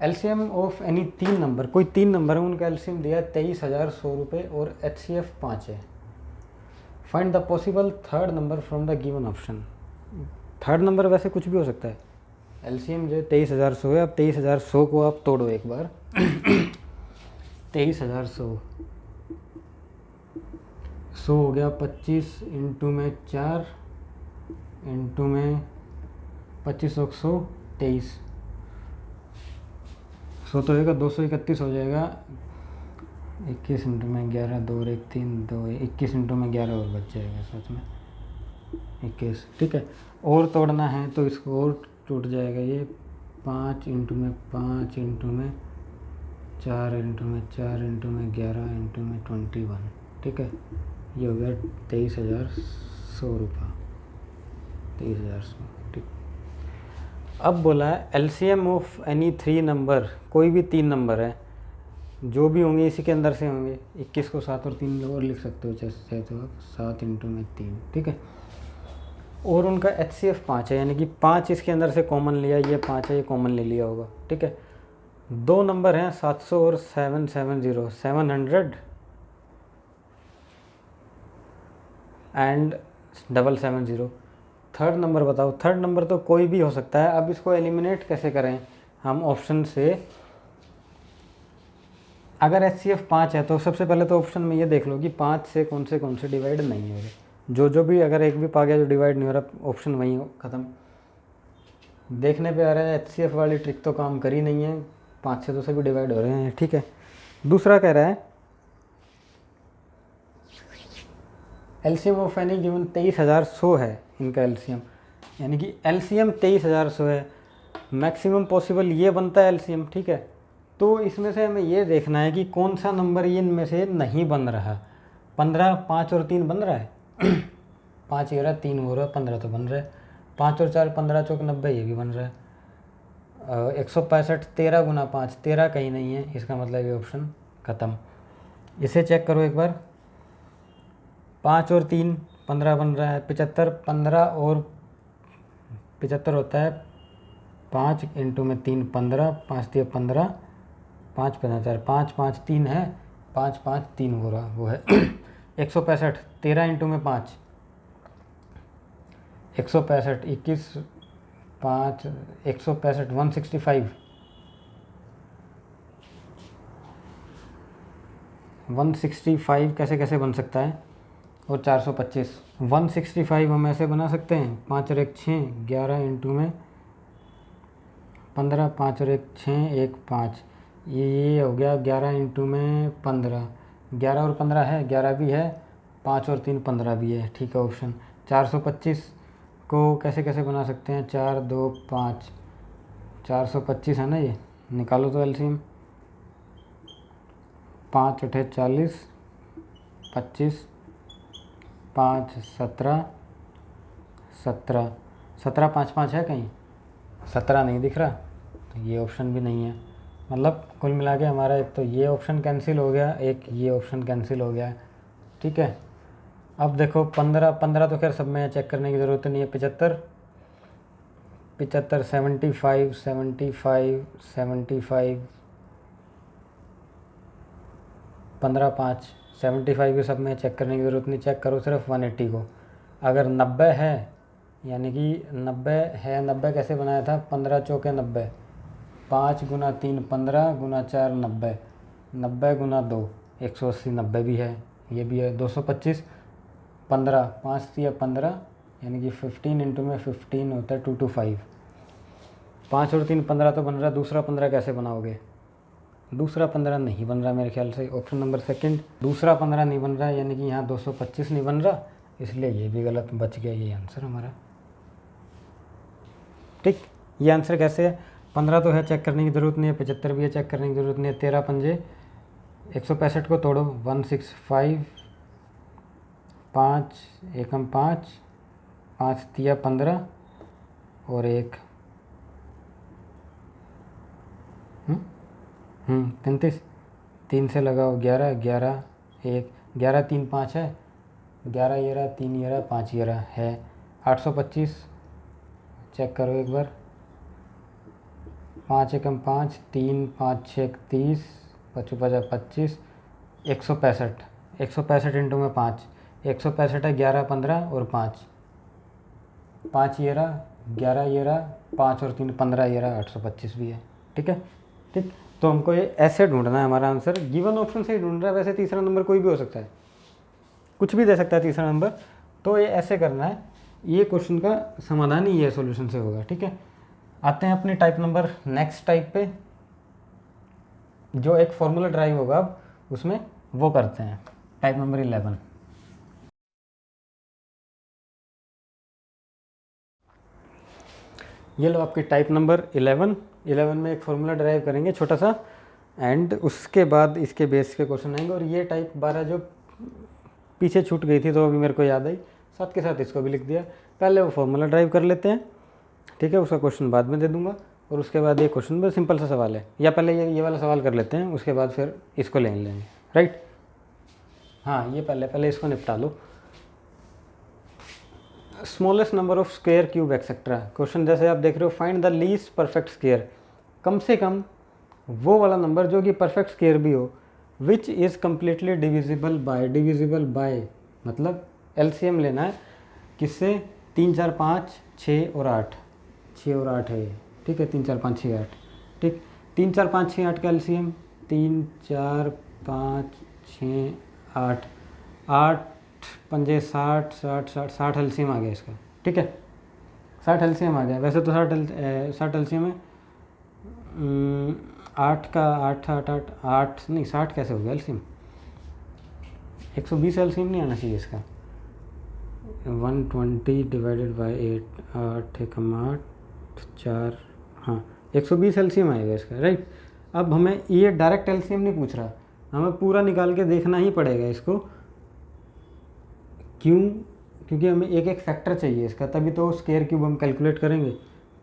एलसीएम ऑफ एनी 3 नंबर, कोई 3 नंबर है उनका एलसीएम दिया है 23,100 रुपये और HCF 5 है। Find the possible third number from the given option. Third number वैसे कुछ भी हो सकता है। एलसीएम जो 23,100 है, अब 23,100 को आप तोड़ो एक बार 23,100 100 हो गया 25 इंटू में 4 इंटू में 25 100 23 100 तो होगा 231 हो जाएगा। 21 इंटू में 11 2 1 3 2 21 इंटू में 11 और बच जाएगा सच में 21, ठीक है। और तोड़ना है तो इसको और टूट जाएगा ये 5 इंटू में 5 इंटू में 4 इंटू में 4 इंटू में 11 इंटू में 21, ठीक है। ये हो गया 23,100 रुपये, 23,100, ठीक। अब बोला है एलसीएम ऑफ एनी 3 नंबर, कोई भी 3 नंबर है जो भी होंगे इसी के अंदर से होंगे। 21 को 7 और 3 और लिख सकते हो जैसे तो आप 7 इंटू में 3, ठीक है। और उनका HCF 5 है, यानी कि 5 इसके अंदर से कॉमन लिया, ये 5 है ये कॉमन ले लिया होगा, ठीक है। 2 नंबर हैं 700 और 770, 700 एंड 770। थर्ड नंबर बताओ। थर्ड नंबर तो कोई भी हो सकता है। अब इसको एलिमिनेट कैसे करें हम ऑप्शन से। अगर HCF 5 है तो सबसे पहले तो ऑप्शन में ये देख लो कि 5 से कौन से डिवाइड नहीं हो रहे। जो भी अगर एक भी पा गया जो डिवाइड नहीं हो रहा, ऑप्शन वहीं हो, ख़त्म। देखने पे आ रहा है HCF वाली ट्रिक तो काम करी नहीं है, 5 से तो सभी डिवाइड हो रहे हैं, ठीक है। दूसरा कह रहा है एलसीएम ऑफ एनी गिवन 23,100 है इनका एलसीएम, यानी कि एलसीएम 23,100 है। मैक्सिमम पॉसिबल ये बनता है एलसीएम, ठीक है। तो इसमें से हमें ये देखना है कि कौन सा नंबर इनमें से नहीं बन रहा। 15, 5 और 3 बन रहा है 5 ये रहा, 3 हो रहा, 15 तो बन रहा है। 5 और 4 15 चौक 90, ये भी बन रहा है। 165 13 गुना 5 13 कहीं नहीं है, इसका मतलब ये ऑप्शन ख़त्म। इसे चेक करो एक बार। 5 और 3 15 बन रहा है। 75 15 और 75 होता है 5 इंटू में 3 15, 5 दिया 15, 5 15 5 5 3 है, 5 5 3 हो रहा वो है 165 13 इंटू में 5 165 21 5 165 165 165 कैसे कैसे बन सकता है। और 425 165 हम ऐसे बना सकते हैं 5 और 1 6 11 इंटू में 15 5 और 1 6 1 5, ये हो गया 11 इंटू में 15, 11 और 15 है, 11 भी है, 5 और 3 15 भी है, ठीक है ऑप्शन। 425 को कैसे कैसे बना सकते हैं 4 2 5, 425 है ना, ये निकालो तो एलसीएम। 5 8 40 25 5 17 17 17 5 5 है कहीं, 17 नहीं दिख रहा, तो ये ऑप्शन भी नहीं है। मतलब कुल मिला के हमारा एक तो ये ऑप्शन कैंसिल हो गया, एक ये ऑप्शन कैंसिल हो गया, ठीक है। अब देखो 15 15 तो खैर सब में चेक करने की ज़रूरत नहीं है। 75 75 75 75 75 15 5 75 भी सब में चेक करने की ज़रूरत नहीं, चेक करो सिर्फ 180 को। अगर 90 है, यानी कि 90 है, 90 कैसे बनाया था 15 चौके 90, 5 गुना 3 15 गुना 4 90, 90 गुना 2 180, 90 भी है, ये भी है। 225 15, 5 तिया 15 यानी कि 15 इंटू में 15 होता है 225। 5 और 3 15 तो बन रहा, दूसरा 15 कैसे बनाओगे? दूसरा 15 नहीं बन रहा मेरे ख्याल से, ऑप्शन नंबर सेकंड दूसरा 15 नहीं बन रहा, यानी कि यहाँ 225 नहीं बन रहा, इसलिए ये भी गलत, बच गया ये आंसर हमारा। ठीक, ये आंसर कैसे है? 15 तो है, चेक करने की ज़रूरत नहीं है, 75 भी है, चेक करने की ज़रूरत नहीं है। 13 पंजे 165 को तोड़ो, 165, 5 एकम 5, 5 तिया 15 और 1 33, 3 से लगाओ 11, 11 1 11 3 5 है, 11 ये रहा, 3 ये रहा, 5 ये रहा है 825। चेक करो एक बार, 5 एकम 5, 3 5 6 30, 25 50 25, 165, 165 इंटू में 5, 165 है, 11 15 और 5, 5 ये रहा, 11 ये रहा, 5 और 3 15 ये रहा, 825 भी है। ठीक है, ठीक, तो हमको ये ऐसे ढूंढना है, हमारा आंसर गिवन ऑप्शन से ही ढूंढ रहा है। वैसे तीसरा नंबर कोई भी हो सकता है, कुछ भी दे सकता है तीसरा नंबर, तो ये ऐसे करना है। ये क्वेश्चन का समाधान ही ये सॉल्यूशन से होगा। ठीक है, आते हैं अपनी टाइप नंबर नेक्स्ट टाइप पे, जो एक फॉर्मूला ड्राइव होगा अब उसमें, वो करते हैं। टाइप नंबर 11, ये लो आपकी टाइप नंबर 11 में एक फॉर्मूला ड्राइव करेंगे छोटा सा, एंड उसके बाद इसके बेस के क्वेश्चन आएंगे। और ये टाइप 12 जो पीछे छूट गई थी तो अभी मेरे को याद आई, साथ के साथ इसको भी लिख दिया। पहले वो फॉर्मूला ड्राइव कर लेते हैं, ठीक है, उसका क्वेश्चन बाद में दे दूंगा। और उसके बाद ये क्वेश्चन में सिंपल सा सवाल है, या पहले ये वाला सवाल कर लेते हैं, उसके बाद फिर इसको ले लेंगे। राइट, हाँ, ये पहले इसको निपटा लो। Smallest number of square cube etcetera. Question जैसे आप देख रहे हो, find the least perfect square, कम से कम वो वाला नंबर जो कि परफेक्ट स्क्वायर भी हो, which is completely divisible by मतलब एलसीएम लेना है किससे? 3 4 5 6 और 8, 6 और 8 है ये। ठीक है, 3 4 5 6 8, ठीक, 3 4 5 6 8 का एलसीएम 3 4 5 6 8, 8 पंजे 60 60 60 60 एलसीएम आ गया इसका। ठीक है, 60 एलसीएम आ गया। वैसे तो 60 एलसीएम है, 8 का 8 8 8 8 नहीं 60 कैसे हो गया एलसीएम? 120 एलसीएम नहीं आना चाहिए इसका। 120 डिवाइडेड बाई 8, 8 एकम 8 4, हाँ 120 एलसीएम आएगा इसका। राइट, अब हमें ये डायरेक्ट एलसीएम नहीं पूछ रहा, हमें पूरा निकाल के देखना ही पड़ेगा इसको। क्यों? क्योंकि हमें एक एक फैक्टर चाहिए इसका, तभी तो स्क्वायर क्यूब हम कैलकुलेट करेंगे।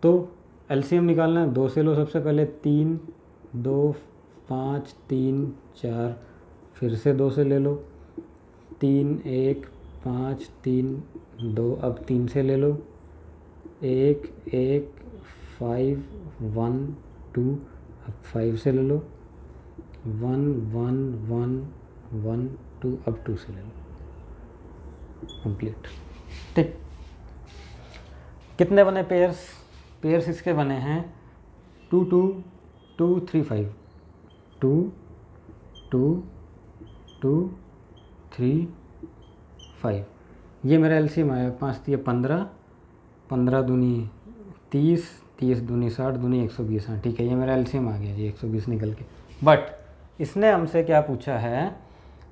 तो एलसीएम निकालना है, 2 से लो सबसे पहले, 3 2 5 3 4, फिर से 2 से ले लो, 3 1 5 3 2, अब 3 से ले लो, 1 1 5 1 2, अब 5 से ले लो, 1 1 1 1 2, अब 2 से ले लो, कंप्लीट। ठीक, कितने बने पेयर्स इसके बने हैं 2 2 2 3 5, 2 2 2 3 5। ये मेरा एलसीएम आया 5 3 15, 15 दूनी 30, 30 दूनी 60, दूनी 120। हाँ ठीक है, ये मेरा एलसीएम आ गया जी 120 निकल के। बट इसने हमसे क्या पूछा है?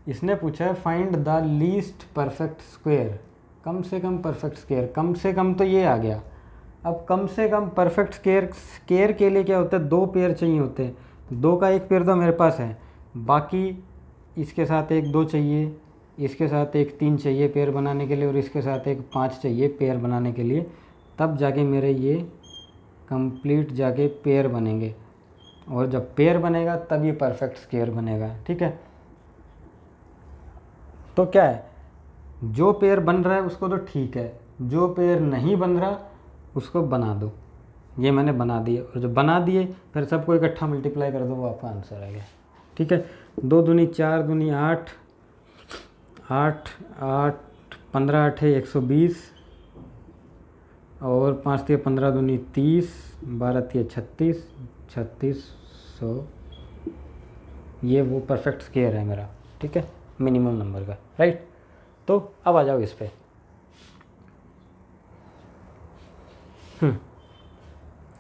इसने पूछा है find the least perfect square, कम से कम परफेक्ट स्क्वायर। कम से कम तो ये आ गया। अब कम से कम परफेक्ट स्क्वायर के लिए क्या होता है? 2 पेयर चाहिए होते हैं। 2 का एक पेयर तो मेरे पास है, बाकी इसके साथ एक 2 चाहिए, इसके साथ एक 3 चाहिए पेयर बनाने के लिए, और इसके साथ एक 5 चाहिए पेयर बनाने के लिए। तब जाके मेरे ये कंप्लीट जाके पेयर बनेंगे, और जब पेयर बनेगा तब ये परफेक्ट स्क्वायर बनेगा। ठीक है, तो क्या है, जो पेयर बन रहा है उसको तो ठीक है, जो पेयर नहीं बन रहा उसको बना दो। ये मैंने बना दिए, और जब बना दिए फिर सबको इकट्ठा मल्टीप्लाई कर दो, वो आपका आंसर आ गया। ठीक है, 2 दूनी 4 दूनी 8, 8 8 15 8 है 120, और 5 3 15 दूनी 30, 12 3 36, 3600। ये वो परफेक्ट स्क्वायर है मेरा। ठीक है, मिनिमम नंबर का। राइट, तो अब आ जाओ इस पे।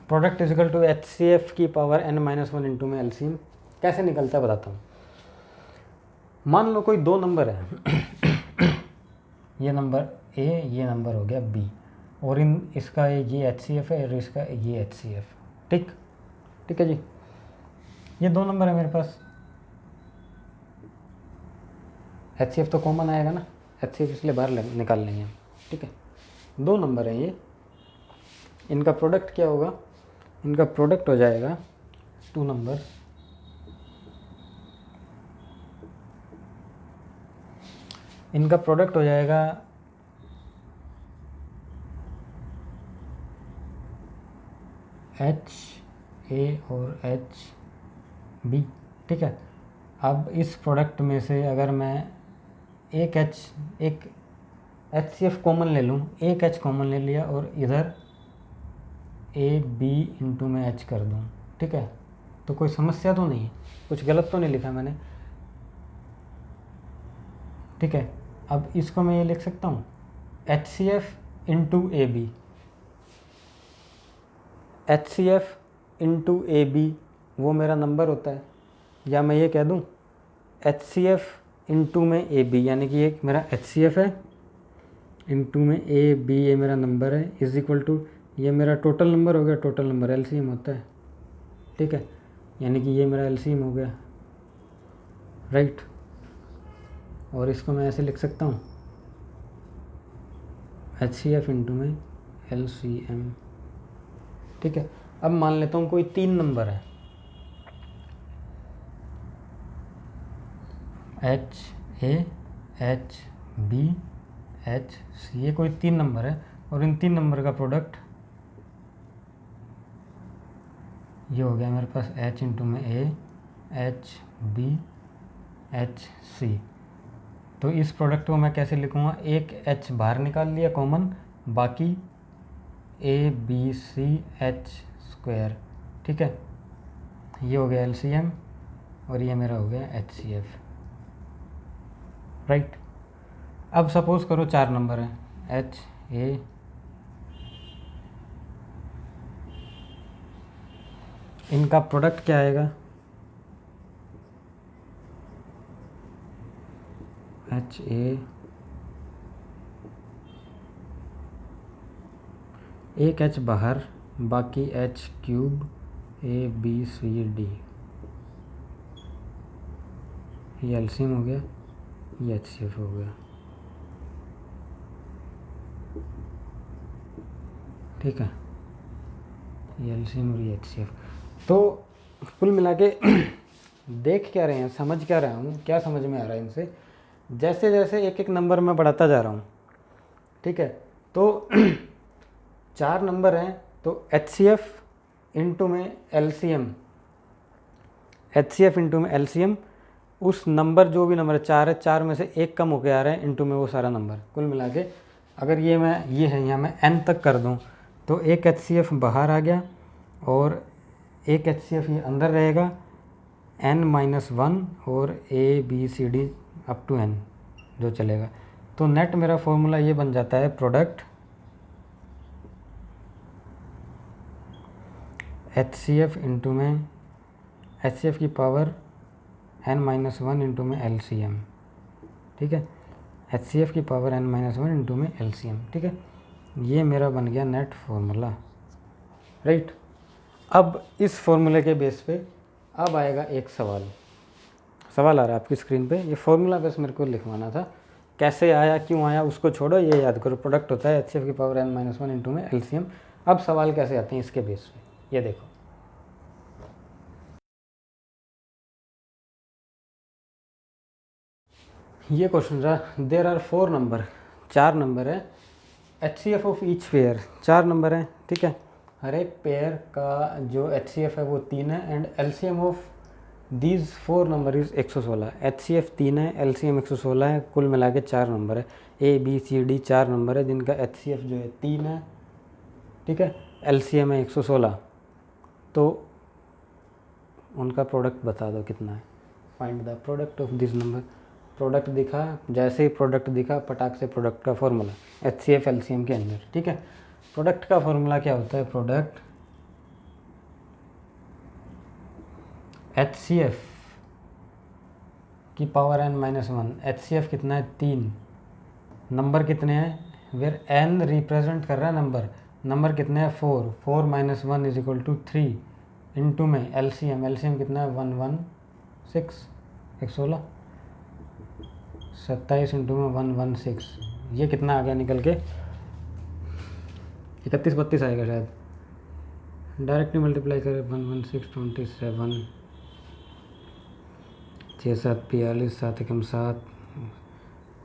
प्रोडक्ट इजिकल टू HCF की पावर n-1 इंटू में LCM कैसे निकलता है बताता हूँ। मान लो कोई दो नंबर है ये नंबर A, ये नंबर हो गया B, और इसका ये HCF है और इसका ये HCF। ठीक है जी, ये दो नंबर है मेरे पास। HCF तो कॉमन आएगा ना, HCF इसलिए बाहर निकाल लेंगे हम। ठीक है, दो नंबर है ये, इनका प्रोडक्ट क्या होगा, इनका प्रोडक्ट हो जाएगा टू नंबर, इनका प्रोडक्ट हो जाएगा HA और HB। ठीक है, अब इस प्रोडक्ट में से अगर मैं एक HCF कॉमन ले लूँ, एक H कॉमन ले लिया और इधर AB इंटू में H कर दूँ, ठीक है, तो कोई समस्या तो नहीं है, कुछ गलत तो नहीं लिखा मैंने। ठीक है, अब इसको मैं ये लिख सकता हूँ HCF into AB, HCF into AB वो मेरा नंबर होता है, या मैं ये कह दूँ HCF इंटू में AB, यानी कि ये मेरा HCF है इंटू में AB, ये मेरा नंबर है, इज इक्वल टू ये मेरा टोटल नंबर हो गया, टोटल नंबर LCM होता है। ठीक है, यानी कि ये मेरा LCM हो गया, राइट। और इसको मैं ऐसे लिख सकता हूँ HCF इंटू में LCM। ठीक है, अब मान लेता हूँ कोई तीन नंबर है HA, HB, HC, ये कोई तीन नंबर है और इन तीन नंबर का प्रोडक्ट ये हो गया मेरे पास H इंटू में A, HB, HC। तो इस प्रोडक्ट को मैं कैसे लिखूँगा, एक H बाहर निकाल लिया कॉमन, बाकी ABC H स्क्वायर। ठीक है, ये हो गया LCM और ये मेरा हो गया HCF, राइट। अब सपोज करो चार नंबर है HA, इनका प्रोडक्ट क्या आएगा HA, एक H बाहर, बाकी H क्यूब ABCD, ये LCM हो गया, ये HCF हो गया। ठीक है, ये LCM और ये HCF। तो कुल मिला के देख क्या रहे हैं, समझ क्या रहा हूँ, क्या समझ में आ रहा है इनसे, जैसे जैसे एक एक नंबर मैं बढ़ाता जा रहा हूँ। ठीक है, तो चार नंबर हैं तो HCF इंटू में LCM, HCF इंटू में LCM, उस नंबर जो भी नंबर चार है, चार में से एक कम होके आ रहा है इंटू में वो सारा नंबर। कुल मिला के अगर ये है यहाँ मैं n तक कर दूँ तो एक HCF बाहर आ गया और एक HCF ये अंदर रहेगा, n-1 और ABCD अप टू n जो चलेगा। तो नेट मेरा फॉर्मूला ये बन जाता है, प्रोडक्ट HCF इंटू में HCF की पावर n-1 इंटू में LCM। ठीक है, HCF की पावर n-1 इंटू में LCM। ठीक है, ये मेरा बन गया नेट फॉर्मूला, राइट। अब इस फॉर्मूले के बेस पे अब आएगा एक सवाल आ रहा है आपकी स्क्रीन पे। ये फॉर्मूला बस मेरे को लिखवाना था, कैसे आया क्यों आया उसको छोड़ो, ये याद करो। प्रोडक्ट होता है HCF की पावर n-1 इंटू में LCM। अब सवाल कैसे आते हैं इसके बेस पे, ये देखो। ये क्वेश्चन रहा, देयर आर 4 नंबर, चार नंबर है, HCF ऑफ ईच पेयर, चार नंबर है। ठीक है, हर एक पेयर का जो HCF है वो 3 है and LCM of these 4 number is 116। HCF 3 है, LCM 116 है, कुल मिला के चार नंबर है, ABCD चार नंबर है जिनका HCF जो है 3 है। ठीक है, LCM है 116, तो उनका प्रोडक्ट बता दो कितना है। Find the product of this number. Product दिखा, जैसे ही प्रोडक्ट दिखा पटाख से प्रोडक्ट का फॉर्मूला HCF LCM के अंदर, ठीक है। प्रोडक्ट का फॉर्मूला क्या होता है, प्रोडक्ट HCF की पावर n-1। HCF कितना है, 3। नंबर कितने हैं, वेयर n रिप्रेजेंट कर रहा है नंबर कितने हैं, 4। 4 - 1 = 3 इंटू में LCM कितना है, 116, 116, 27 इंटू में 116, ये कितना आ गया निकल के, 31-32 आएगा शायद। डायरेक्टली मल्टीप्लाई करें, 116, 27, 6 7 42, 7 एकम 7,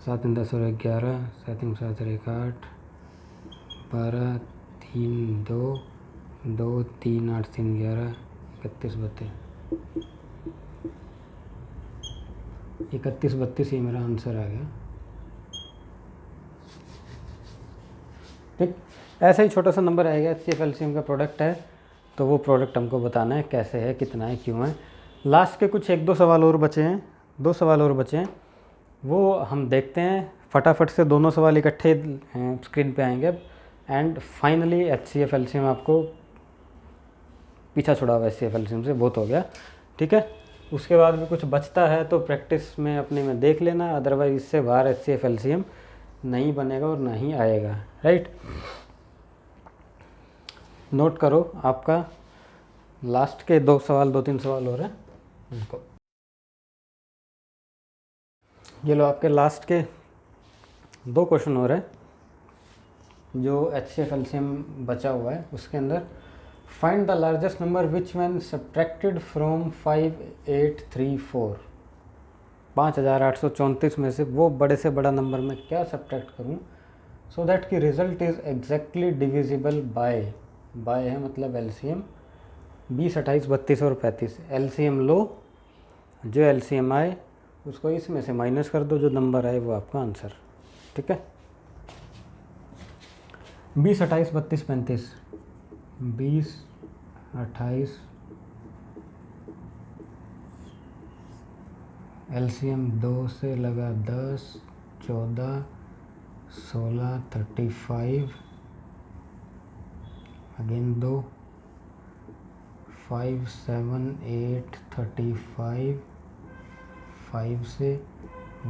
7 × 10 = 11, 7 × 7 = 8, 12, 3 2, 2 3 8 3 11, 31-32 ये मेरा आंसर आ गया। ठीक, ऐसा ही छोटा सा नंबर आएगा, HCF LCM का प्रोडक्ट है, तो वो प्रोडक्ट हमको बताना है कैसे है, कितना है, क्यों है। लास्ट के कुछ 1-2 सवाल और बचे हैं, 2 सवाल और बचे हैं, वो हम देखते हैं फटाफट से। दोनों सवाल इकट्ठे स्क्रीन पे आएंगे एंड फाइनली HCF LCM आपको पीछा छुड़ा हुआ HCF LCM से, बहुत हो गया, ठीक है। उसके बाद भी कुछ बचता है तो प्रैक्टिस में अपने में देख लेना, अदरवाइज इससे बाहर HCF LCM नहीं बनेगा और नहीं आएगा, राइट। नोट करो, आपका लास्ट के 2-3 सवाल हो रहे हैं उनको। ये लो आपके लास्ट के 2 क्वेश्चन हो रहे हैं, जो HCF LCM बचा हुआ है उसके अंदर। Find the largest number which when subtracted from 5834। 5834 में से वो बड़े से बड़ा नंबर में क्या सब्ट्रैक्ट करूं सो दैट की result is exactly divisible by है मतलब LCM 20, 28, 32 और 35। LCM लो, जो LCM आए उसको इसमें से माइनस कर दो, जो नंबर आए वो आपका आंसर, ठीक है। 20, 28, 32, 35, 20, 28, LCM 2 से लगा 10, 14, 16, 35, अगेन 2, 5, 7, 8, 35, 5 से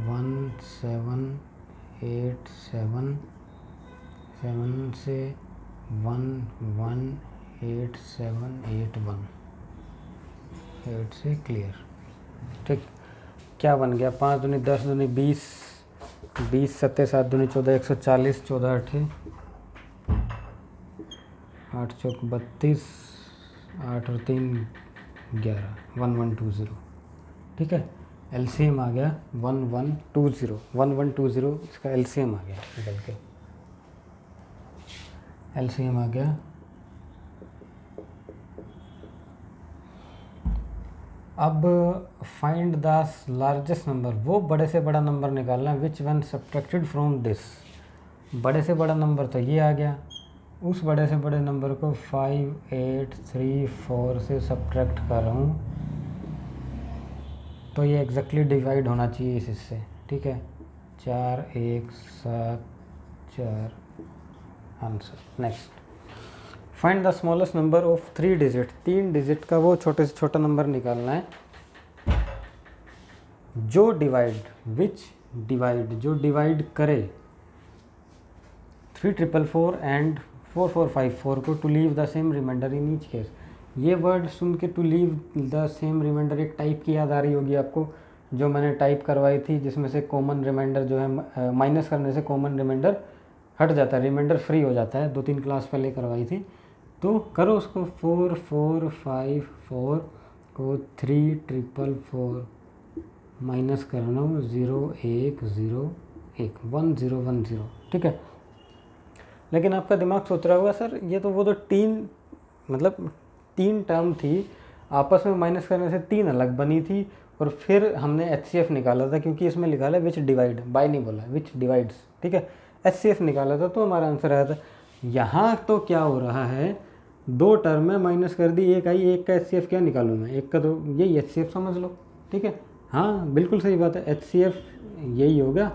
1, 7, 8, 7, 7 से 1, 1, 8, 7, 8, 1, 8 से क्लियर, ठीक। क्या बन गया, 5 दूनी 10, दूनी 20, 20 7 7 दूनी 14, 140, 14 8 8 चौक 32, 8 और 3 11, 1120, ठीक है। LCM आ गया 1120, 1120 इसका LCM आ गया निकल के, LCM आ गया। अब फाइंड द लार्जेस्ट नंबर, वो बड़े से बड़ा नंबर निकालना, which one subtracted from this. बड़े से बड़ा नंबर तो ये आ गया, उस बड़े से बड़े नंबर को 5, 8, 3, 4 से सब्ट्रैक्ट कर रहा हूँ, तो ये एग्जैक्टली डिवाइड होना चाहिए इस हिस्से, ठीक है। 4, 1, 7, 4 answer. Next, find the smallest number of 3 digit. 3 digit का वो छोटे से छोटा नंबर निकालना है जो डिवाइड, जो डिवाइड करे 3444 एंड 4454 को, to leave the same remainder in each case. ये वर्ड सुन के to leave the same remainder एक टाइप की याद आ रही होगी आपको, जो मैंने टाइप करवाई थी, जिसमें से कॉमन रिमाइंडर जो है माइनस करने से कॉमन रिमाइंडर हट जाता है, रिमाइंडर फ्री हो जाता है, 2-3 क्लास पहले करवाई थी। तो करो उसको, 4454 को 3444 माइनस करना, 0 1 0 1 1 0 1 0, ठीक है। लेकिन आपका दिमाग सोच रहा होगा सर ये तो वो तो 3 टर्म थी, आपस में माइनस करने से 3 अलग बनी थी, और फिर हमने HCF निकाला था, क्योंकि इसमें लिखा है विच डिवाइड, बाय नहीं बोला, विच डिवाइड्स, ठीक है। HCF निकाला था तो हमारा आंसर आया था। यहाँ तो क्या हो रहा है, 2 टर्म में माइनस कर दी, एक आई, एक का HCF क्या निकालूँ मैं, एक का तो यही HCF समझ लो, ठीक है। हाँ बिल्कुल सही बात है, HCF यही हो गया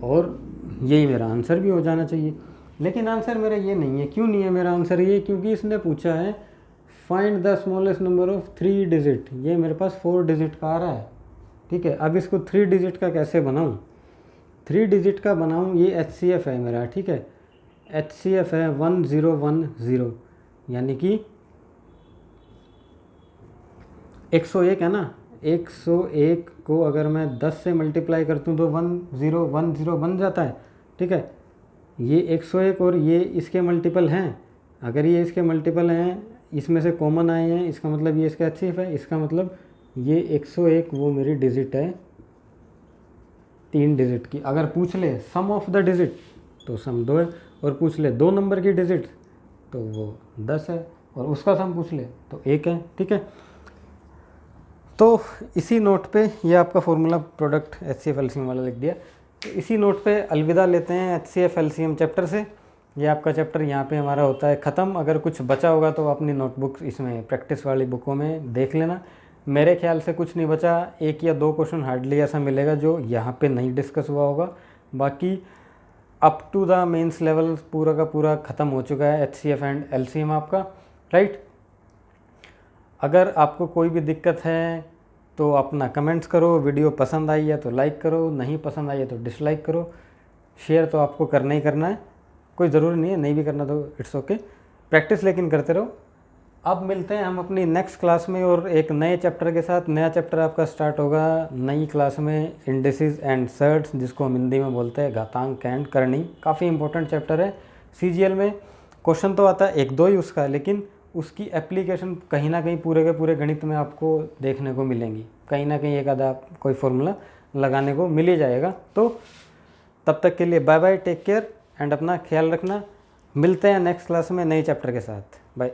और यही मेरा आंसर भी हो जाना चाहिए। लेकिन आंसर मेरा ये नहीं है। क्यों नहीं है मेरा आंसर ये? क्योंकि इसने पूछा है find the smallest number of 3 digit. ये मेरे पास 4 डिजिट का आ रहा है, ठीक है। अब इसको 3 डिजिट का कैसे बनाऊँ? 3 डिजिट का बनाऊँ, ये HCF है मेरा, ठीक है। HCF है 1010, यानी कि 101 है ना। 101 को अगर मैं 10 से मल्टीप्लाई करता हूँ तो 1010 बन जाता है, ठीक है। ये 101 और ये इसके मल्टीपल हैं। अगर ये इसके मल्टीपल हैं, इसमें से कॉमन आए हैं, इसका मतलब ये इसका HCF है। इसका मतलब ये 101 वो मेरी डिजिट है 3 डिजिट की। अगर पूछ ले सम ऑफ द डिजिट तो सम 2 है, और पूछ ले 2 नंबर की डिजिट तो वो 10 है, और उसका सम पूछ ले तो 1 है, ठीक है। तो इसी नोट पे ये आपका फॉर्मूला प्रोडक्ट HCF एलसीएम वाला लिख दिया। तो इसी नोट पे अलविदा लेते हैं HCF एलसीएम चैप्टर से। ये आपका चैप्टर यहाँ पे हमारा होता है ख़त्म। अगर कुछ बचा होगा तो अपनी नोटबुक इसमें प्रैक्टिस वाली बुकों में देख लेना। मेरे ख्याल से कुछ नहीं बचा, 1 या 2 क्वेश्चन हार्डली ऐसा मिलेगा जो यहाँ पे नहीं डिस्कस हुआ होगा। बाकी up to the mains level पूरा का पूरा ख़त्म हो चुका है HCF एंड LCM आपका, राइट। अगर आपको कोई भी दिक्कत है तो अपना कमेंट्स करो। वीडियो पसंद आई है तो लाइक करो, नहीं पसंद आई है तो डिसलाइक करो। शेयर तो आपको करना ही करना है, कोई ज़रूरी नहीं है, नहीं भी करना तो इट्स ओके। प्रैक्टिस लेकिन करते रहो। अब मिलते हैं हम अपनी नेक्स्ट क्लास में और एक नए चैप्टर के साथ। नया चैप्टर आपका स्टार्ट होगा नई क्लास में, इंडिसेस एंड सर्ट्स, जिसको हम हिंदी में बोलते हैं घातांक एंड करनी। काफ़ी इंपॉर्टेंट चैप्टर है। CGL में क्वेश्चन तो आता है 1-2 ही उसका, लेकिन उसकी एप्लीकेशन कहीं ना कहीं पूरे के पूरे गणित में आपको देखने को मिलेंगी। कहीं ना कहीं एक आधा कोई फॉर्मूला लगाने को मिल ही जाएगा। तो तब तक के लिए bye bye, take care and अपना ख्याल रखना। मिलते हैं नेक्स्ट क्लास में नए चैप्टर के साथ। बाय।